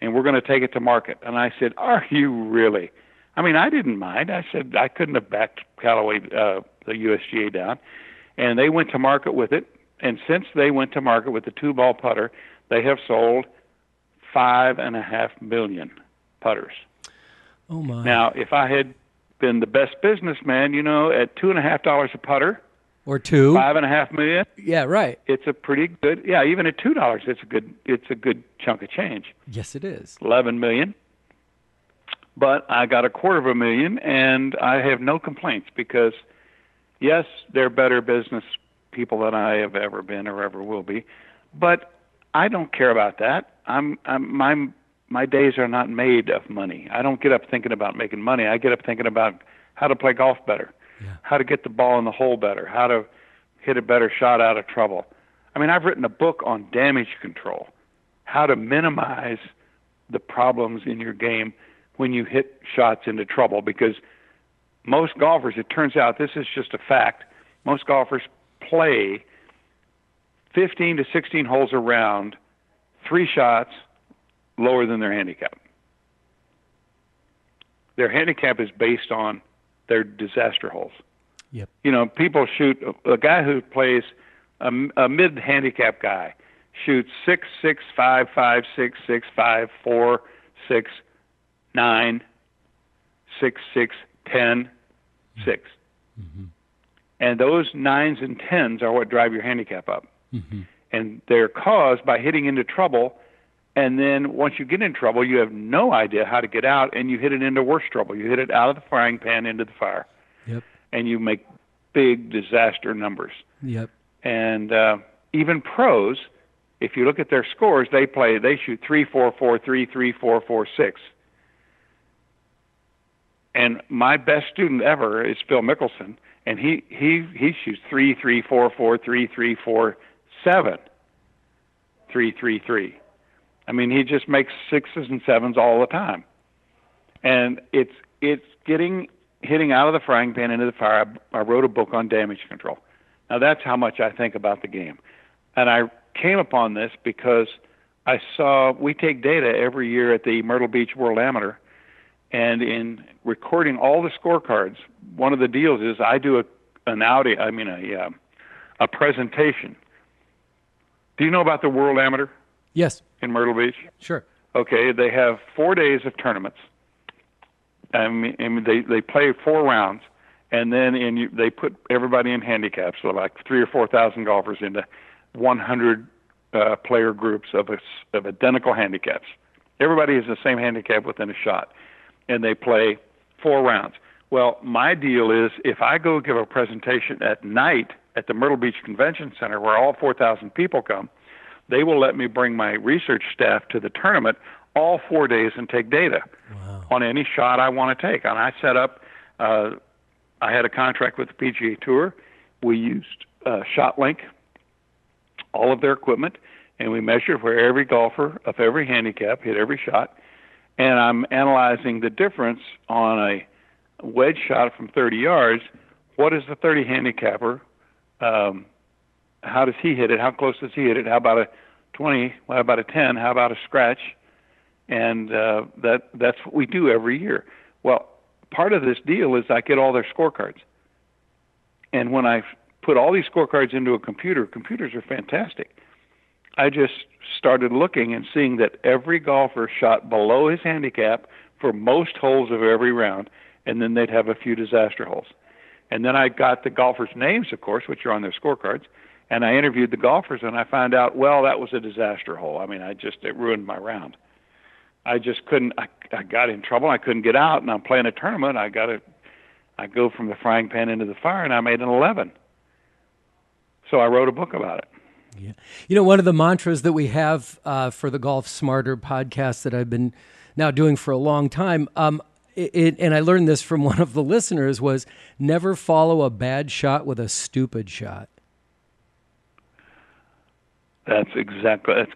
and we're going to take it to market. And I said, are you really? I mean, I didn't mind. I said I couldn't have backed Callaway, the USGA down. And they went to market with it, and since they went to market with the 2-ball putter, they have sold 5.5 million putters. Oh, my. Now, if I had been the best businessman, at $2.50 a putter, or two, 5.5 million. Yeah, right. It's a pretty good. Yeah, even at $2, it's a good chunk of change. Yes, it is. 11 million. But I got $250,000, and I have no complaints because, yes, they're better business people than I have ever been or ever will be. But I don't care about that. My days are not made of money. I don't get up thinking about making money. I get up thinking about how to play golf better, how to get the ball in the hole better, how to hit a better shot out of trouble. I mean, I've written a book on damage control, how to minimize the problems in your game when you hit shots into trouble, because most golfers, it turns out, this is just a fact, most golfers play 15 to 16 holes a round 3 shots lower than their handicap. Their handicap is based on their disaster holes. Yep. You know, people shoot, a guy who plays, a mid-handicap guy, shoots 6, 6, 5, 5, 6, 6, 5, 4, 6, 9, 6, 6, 10, 6. Mm-hmm. And those 9s and 10s are what drive your handicap up. Mm-hmm. And they're caused by hitting into trouble, and then once you get in trouble, you have no idea how to get out, and you hit it into worse trouble. You hit it out of the frying pan into the fire. Yep. And you make big disaster numbers. Yep. And even pros, if you look at their scores, they shoot 3, 4, 4, 3, 3, 4, 4, 6. And my best student ever is Phil Mickleson, and he shoots 3, 3, 4, 4, 3, 3, 4, 7, 3, 3, 3. I mean, he just makes 6s and 7s all the time. And it's hitting out of the frying pan into the fire. I wrote a book on damage control. Now, that's how much I think about the game. And I came upon this because I saw we take data every year at the Myrtle Beach World Amateur, and in recording all the scorecards, one of the deals is I do a presentation. Do you know about the World Amateur? Yes. In Myrtle Beach? Sure. Okay, they have 4 days of tournaments. I mean, they play 4 rounds, and then they put everybody in handicaps, so like 3,000 or 4,000 golfers into 100 player groups of identical handicaps. Everybody has the same handicap within a shot, and they play 4 rounds. Well, my deal is if I go give a presentation at night at the Myrtle Beach Convention Center where all 4,000 people come, they will let me bring my research staff to the tournament all 4 days and take data on any shot I want to take. And I set up, I had a contract with the PGA Tour. We used ShotLink, all of their equipment, and we measured where every golfer of every handicap hit every shot. And I'm analyzing the difference on a wedge shot from 30 yards. What is the 30 handicapper? How does he hit it? How close does he hit it? How about a 20? How about a 10? How about a scratch? And that's what we do every year. Well, part of this deal is I get all their scorecards. And when I put all these scorecards into a computer, computers are fantastic. I just started looking and seeing that every golfer shot below his handicap for most holes of every round, and then they'd have a few disaster holes. And then I got the golfers' names, of course, which are on their scorecards, and I interviewed the golfers, and I found out, well, that was a disaster hole. I mean, it ruined my round. I just couldn't, I got in trouble. I couldn't get out, and I'm playing a tournament. I go from the frying pan into the fire, and I made an 11. So I wrote a book about it. Yeah. You know, one of the mantras that we have for the Golf Smarter podcast that I've been now doing for a long time, and I learned this from one of the listeners, was never follow a bad shot with a stupid shot. That's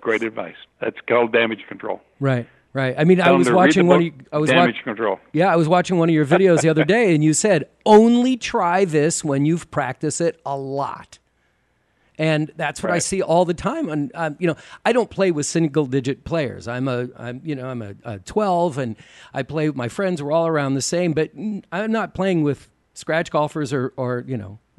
great advice. That's called damage control. Right. I mean, I was watching damage control. Yeah, I was watching one of your videos the other day, and you said only try this when you've practiced it a lot. And that's what I see all the time. And I don't play with single-digit players. I'm a 12, and I play with my friends. We're all around the same, but I'm not playing with scratch golfers or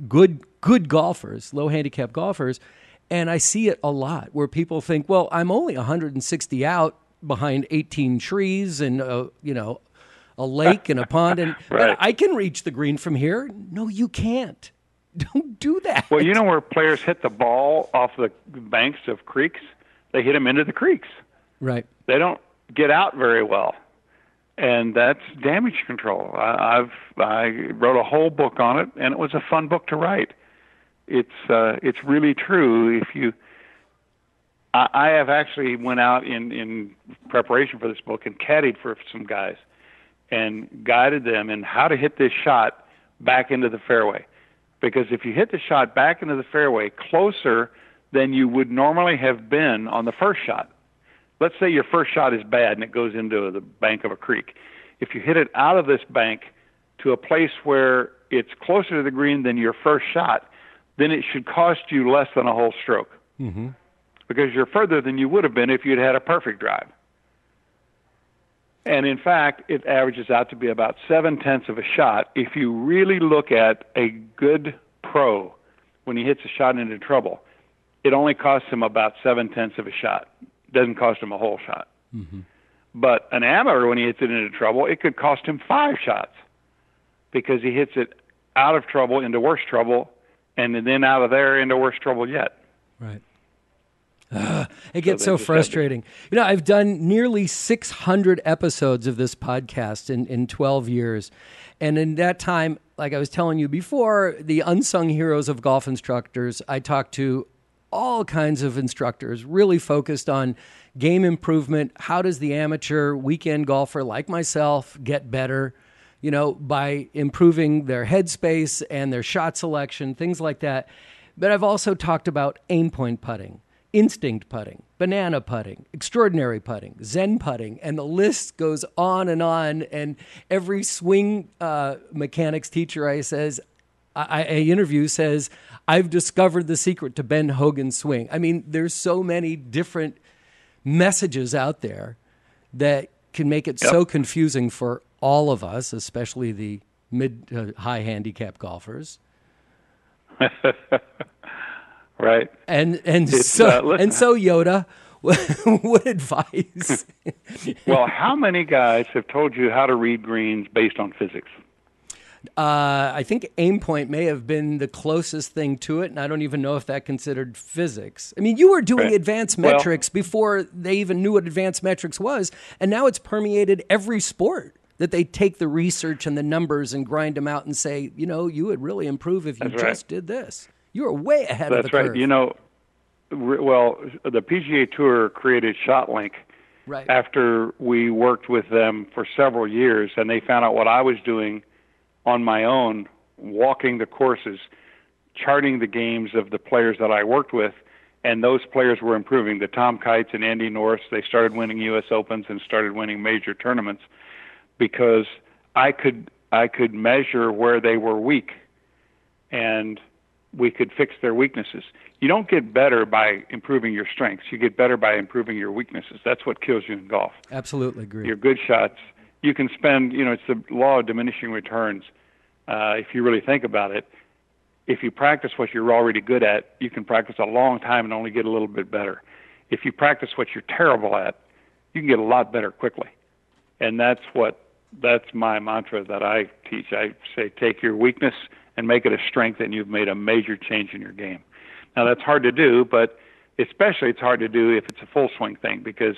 good golfers, low handicap golfers. And I see it a lot where people think, well, I'm only 160 out behind 18 trees and a lake and a pond, and but I can reach the green from here. No, you can't. Don't do that. Well, you know where players hit the ball off the banks of creeks? They hit them into the creeks. Right. They don't get out very well, and that's damage control. I wrote a whole book on it, and it was a fun book to write. It's really true. I have actually went out in preparation for this book and caddied for some guys and guided them in how to hit this shot back into the fairway. Because if you hit the shot back into the fairway closer than you would normally have been on the first shot, let's say your first shot is bad and it goes into the bank of a creek. If you hit it out of this bank to a place where it's closer to the green than your first shot, then it should cost you less than a whole stroke. Mm-hmm. because you're further than you would have been if you'd had a perfect drive. And in fact, it averages out to be about 0.7 of a shot. If you really look at a good pro, when he hits a shot into trouble, it only costs him about 0.7 of a shot. It doesn't cost him a whole shot. Mm-hmm. But an amateur, when he hits it into trouble, it could cost him 5 shots because he hits it out of trouble into worse trouble, and then out of there into worse trouble yet. Right. It gets so frustrating. You know, I've done nearly 600 episodes of this podcast in 12 years. And in that time, like I was telling you before, the unsung heroes of golf instructors, I talked to all kinds of instructors really focused on game improvement. How does the amateur weekend golfer like myself get better, you know, by improving their headspace and their shot selection, things like that. But I've also talked about aim point putting, instinct putting, banana putting, extraordinary putting, Zen putting, and the list goes on. And every swing mechanics teacher I interview says, I've discovered the secret to Ben Hogan's swing. I mean, there's so many different messages out there that can make it so confusing for all of us, especially the mid-high handicap golfers. Right. And so Yoda, what advice? Well, how many guys have told you how to read greens based on physics? I think aim point may have been the closest thing to it, and I don't even know if that considered physics. I mean, you were doing advanced metrics before they even knew what advanced metrics was, and now it's permeated every sport, that they take the research and the numbers and grind them out and say, you know, you would really improve if you just did this. You were way ahead of the curve. That's right. You know, well, the PGA Tour created ShotLink after we worked with them for several years, and they found out what I was doing on my own, walking the courses, charting the games of the players that I worked with, and those players were improving. The Tom Kites and Andy Norris, they started winning U.S. Opens and started winning major tournaments because I could measure where they were weak, and we could fix their weaknesses. You don't get better by improving your strengths. You get better by improving your weaknesses. That's what kills you in golf. Absolutely agree. Your good shots, you can spend, you know, it's the law of diminishing returns. If you really think about it, if you practice what you're already good at, you can practice a long time and only get a little bit better. If you practice what you're terrible at, you can get a lot better quickly. And that's my mantra that I teach. I say, take your weakness and make it a strength, and you've made a major change in your game. Now, that's hard to do, but especially it's hard to do if it's a full swing thing, because,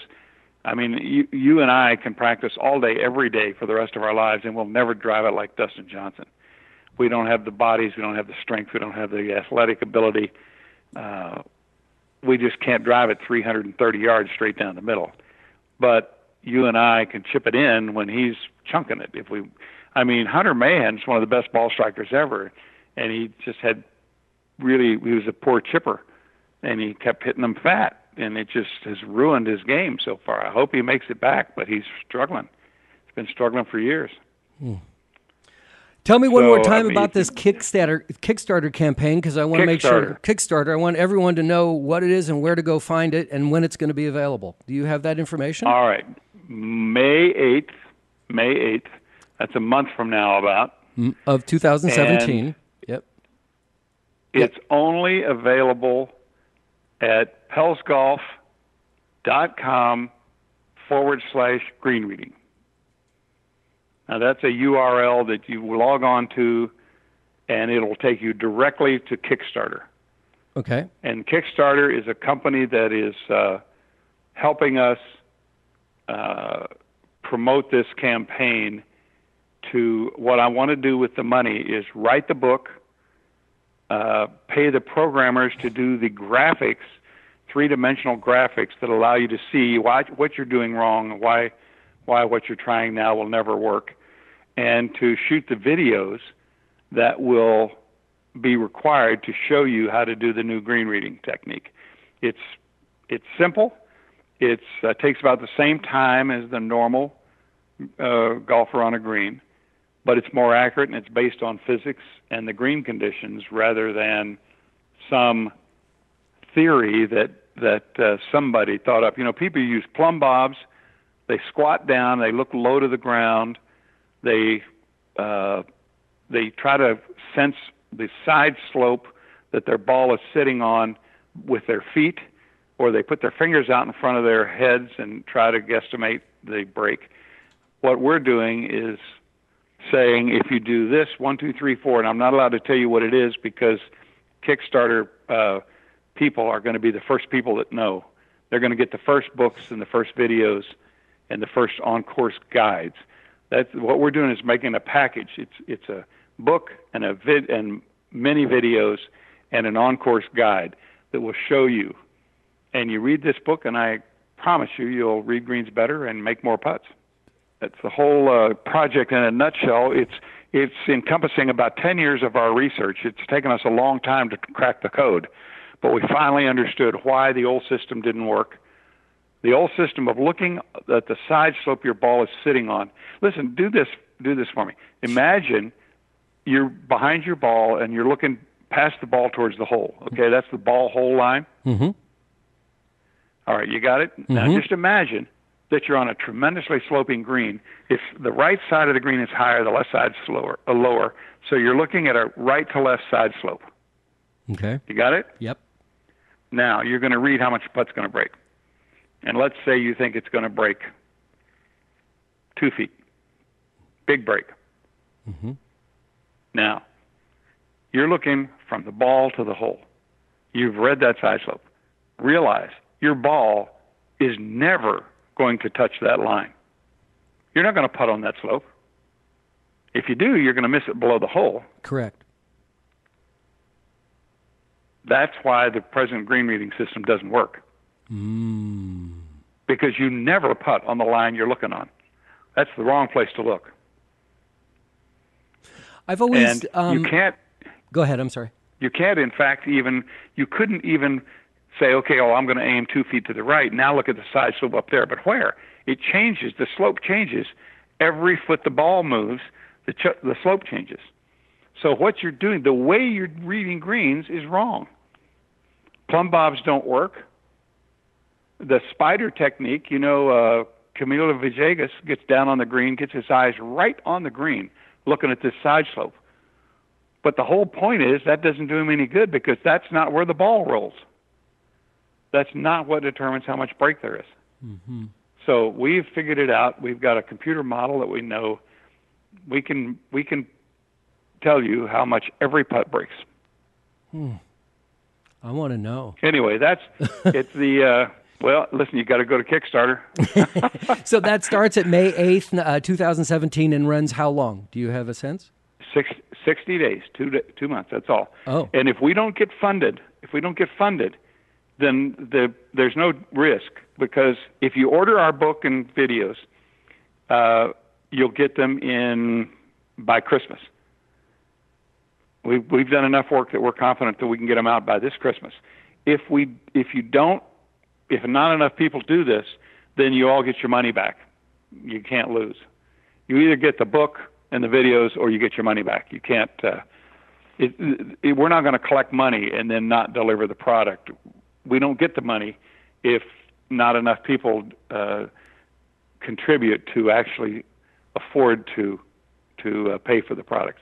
I mean, you and I can practice all day, every day for the rest of our lives, and we'll never drive it like Dustin Johnson. We don't have the bodies, we don't have the strength, we don't have the athletic ability. We just can't drive it 330 yards straight down the middle. But you and I can chip it in when he's chunking it. Hunter Mahan's one of the best ball strikers ever, and he just he was a poor chipper, and he kept hitting them fat, and it just has ruined his game so far. I hope he makes it back, but he's struggling. He's been struggling for years. Tell me one more time about this Kickstarter campaign, because I want to make sure. Kickstarter, I want everyone to know what it is and where to go find it and when it's going to be available. Do you have that information? All right. May 8th. That's a month from now about. Of 2017. And yep. It's only available at pelzgolf.com/green reading. Now, that's a URL that you log on to, and it'll take you directly to Kickstarter. Okay. And Kickstarter is a company that is helping us promote this campaign. To what I want to do with the money is write the book, pay the programmers to do the graphics, three-dimensional graphics that allow you to see what you're doing wrong, why what you're trying now will never work, and to shoot the videos that will be required to show you how to do the new green reading technique. It's simple. It takes about the same time as the normal golfer on a green, but it's more accurate, and it's based on physics and the green conditions rather than some theory that that somebody thought up. People use plumb bobs. They squat down. They look low to the ground. They try to sense the side slope that their ball is sitting on with their feet, or they put their fingers out in front of their heads and try to guesstimate the break. What we're doing is saying, if you do this 1, 2, 3, 4, and I'm not allowed to tell you what it is because Kickstarter people are going to be the first people that know. They're going to get the first books and the first videos and the first on-course guides. That's what we're doing, is making a package. It's a book and and many videos and an on-course guide that will show you. And you read this book, and I promise you'll read greens better and make more putts. That's the whole project in a nutshell. It's encompassing about 10 years of our research. It's taken us a long time to crack the code, but we finally understood why the old system didn't work. The old system of looking at the side slope your ball is sitting on. Listen, do this for me. Imagine you're behind your ball and you're looking past the ball towards the hole. Okay, that's the ball hole line. Mm-hmm. All right, you got it? Mm-hmm. Now just imagine that you're on a tremendously sloping green. If the right side of the green is higher, the left side is lower. So you're looking at a right to left side slope. Okay. You got it? Yep. Now you're going to read how much the putt's going to break. And let's say you think it's going to break 2 feet. Big break. Mm-hmm. Now, you're looking from the ball to the hole. You've read that side slope. Realize your ball is never going to touch that line. You're not going to putt on that slope. If you do, you're going to miss it below the hole. Correct. That's why the present green reading system doesn't work. Because you never putt on the line you're looking on. That's the wrong place to look. I've always... And you can't... Go ahead, I'm sorry. You can't, in fact, you couldn't even say, okay, I'm going to aim 2 feet to the right. Now look at the side slope up there. But where? It changes. The slope changes. Every foot the ball moves, the slope changes. So what you're doing, the way you're reading greens is wrong. Plumb bobs don't work. The spider technique, Camilo Villegas gets down on the green, gets his eyes right on the green, looking at this side slope. But the whole point is that doesn't do him any good because that's not where the ball rolls. That's not what determines how much break there is. Mm-hmm. So we've figured it out. We've got a computer model that we know. We can tell you how much every putt breaks. I want to know. Anyway, it's the... Well, listen, you got to go to Kickstarter. So that starts at May 8th, 2017, and runs how long? Do you have a sense? 60 days, 2 months, that's all. Oh. And if we don't get funded, then there's no risk, because if you order our book and videos, you'll get them by Christmas. We've done enough work that we're confident that we can get them out by this Christmas. If not enough people do this, then you all get your money back. You can't lose. You either get the book and the videos, or you get your money back. You can't. We're not going to collect money and then not deliver the product. We don't get the money if not enough people contribute to actually afford to pay for the product.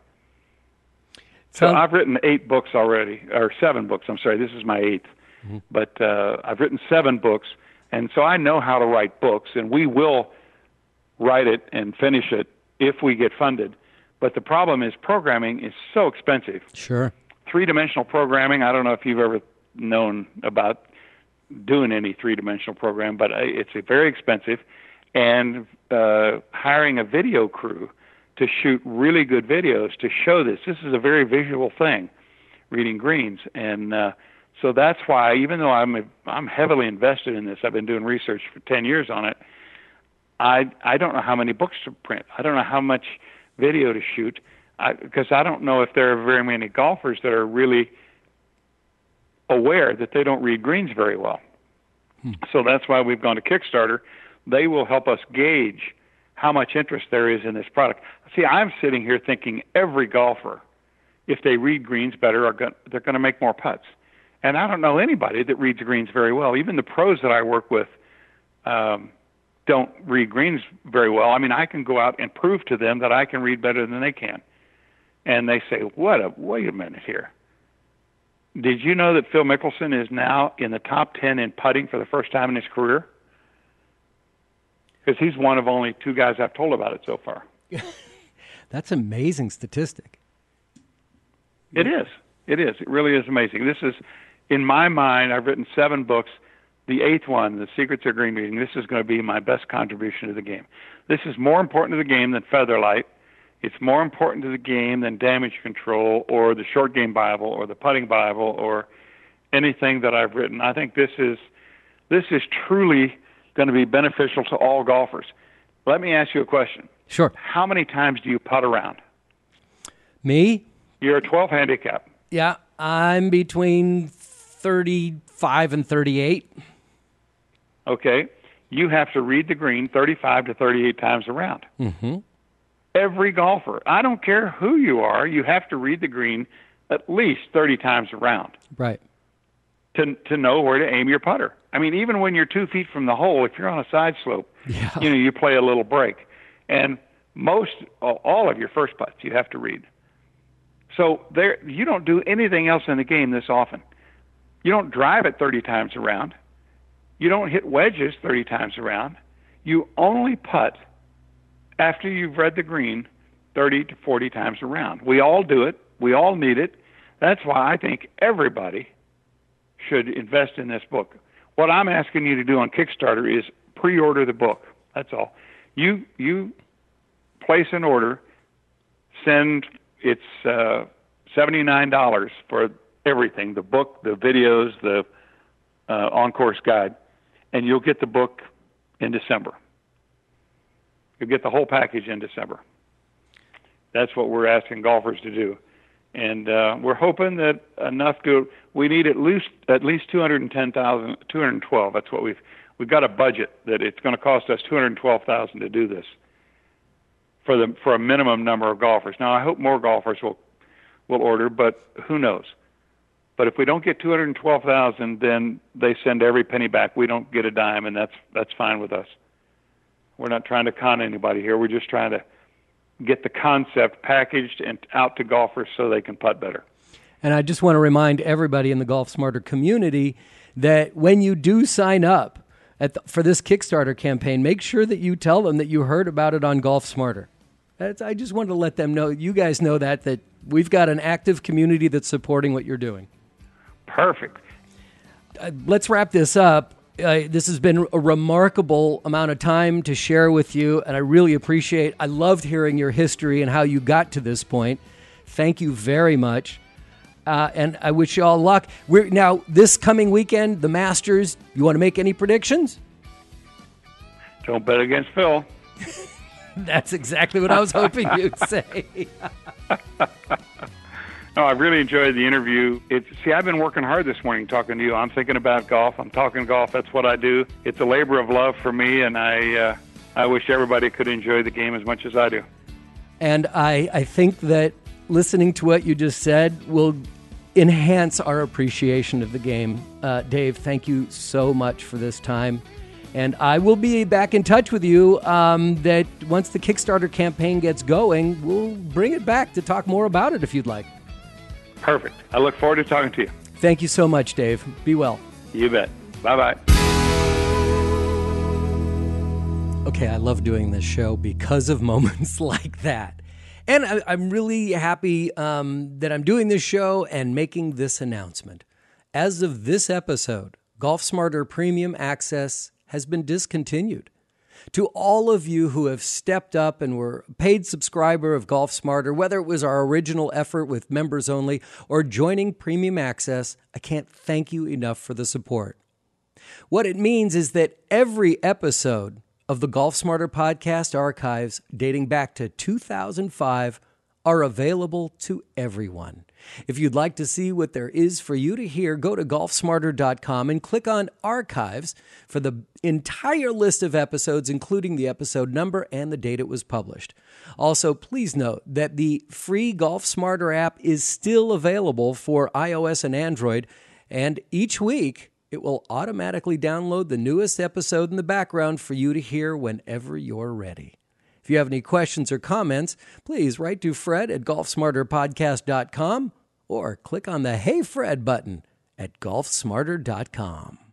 So I've written 8 books already, or 7 books. I'm sorry, this is my 8th. Mm-hmm. But I've written 7 books, and so I know how to write books, and we will write it and finish it if we get funded. But the problem is programming is so expensive. Sure. 3-dimensional programming, I don't know if you've ever known about doing any 3-dimensional program, but it's very expensive. And hiring a video crew to shoot really good videos to show this. This is a very visual thing, reading greens. And so that's why, even though I'm heavily invested in this, I've been doing research for 10 years on it, I don't know how many books to print. I don't know how much video to shoot, because I don't know if there are very many golfers that are really aware that they don't read greens very well. So that's why we've gone to Kickstarter. They will help us gauge how much interest there is in this product. See, I'm sitting here thinking every golfer, if they read greens better, they're going to make more putts. And I don't know anybody that reads greens very well. Even the pros that I work with don't read greens very well. I mean, I can go out and prove to them that I can read better than they can. And they say, wait a minute here. Did you know that Phil Mickleson is now in the top 10 in putting for the first time in his career? Because he's one of only 2 guys I've told about it so far. That's an amazing statistic. It is. It is. It really is amazing. This is, in my mind, I've written 7 books. The 8th one, The Secrets of Green Reading, this is going to be my best contribution to the game. This is more important to the game than Featherlight. It's more important to the game than Damage Control or the Short Game Bible or the Putting Bible or anything that I've written. I think this is truly going to be beneficial to all golfers. Let me ask you a question. Sure. How many times do you putt around? Me? You're a 12 handicap. Yeah, I'm between 35 and 38. Okay. You have to read the green 35 to 38 times around. Mm-hmm. Every golfer, I don't care who you are, you have to read the green at least 30 times around. Right. To know where to aim your putter. I mean, even when you're 2 feet from the hole, if you're on a side slope, you play a little break. And all of your first putts you have to read. So you don't do anything else in the game this often. You don't drive it 30 times around. You don't hit wedges 30 times around. You only putt after you've read the green 30 to 40 times around. We all do it. We all need it. That's why I think everybody should invest in this book. What I'm asking you to do on Kickstarter is pre-order the book. That's all. You place an order, it's $79 for everything, the book, the videos, the on-course guide, and you'll get the book in December. You'll get the whole package in December. That's what we're asking golfers to do. And we're hoping that we need at least 210,000, 212. That's what we've got a budget that it's going to cost us $212,000 to do this for a minimum number of golfers. Now, I hope more golfers will order, but who knows? But if we don't get 212,000, then they send every penny back. We don't get a dime, and that's fine with us. We're not trying to con anybody here. We're just trying to get the concept packaged and out to golfers so they can putt better. And I just want to remind everybody in the Golf Smarter community that when you do sign up for this Kickstarter campaign, make sure that you tell them that you heard about it on Golf Smarter. I just wanted to let them know, you guys know that we've got an active community that's supporting what you're doing. Perfect. Let's wrap this up. This has been a remarkable amount of time to share with you, and I really appreciate. I loved hearing your history and how you got to this point. Thank you very much, and I wish you all luck. Now, this coming weekend, the Masters. You want to make any predictions? Don't bet against Phil. That's exactly what I was hoping you'd say. No, I really enjoyed the interview. I've been working hard this morning talking to you. I'm thinking about golf. I'm talking golf. That's what I do. It's a labor of love for me, and I wish everybody could enjoy the game as much as I do. And I think that listening to what you just said will enhance our appreciation of the game. Dave, thank you so much for this time. And I will be back in touch with you that once the Kickstarter campaign gets going, we'll bring it back to talk more about it if you'd like. Perfect. I look forward to talking to you. Thank you so much, Dave. Be well. You bet. Bye-bye. Okay, I love doing this show because of moments like that. And I'm really happy that I'm doing this show and making this announcement. As of this episode, Golf Smarter Premium Access has been discontinued. To all of you who have stepped up and were a paid subscriber of Golf Smarter, whether it was our original effort with members only or joining Premium Access, I can't thank you enough for the support. What it means is that every episode of the Golf Smarter podcast archives dating back to 2005 are available to everyone. If you'd like to see what there is for you to hear, go to golfsmarter.com and click on Archives for the entire list of episodes, including the episode number and the date it was published. Also, please note that the free Golf Smarter app is still available for iOS and Android, And each week, it will automatically download the newest episode in the background for you to hear whenever you're ready. If you have any questions or comments, please write to Fred at golfsmarterpodcast.com or click on the Hey Fred button at golfsmarter.com.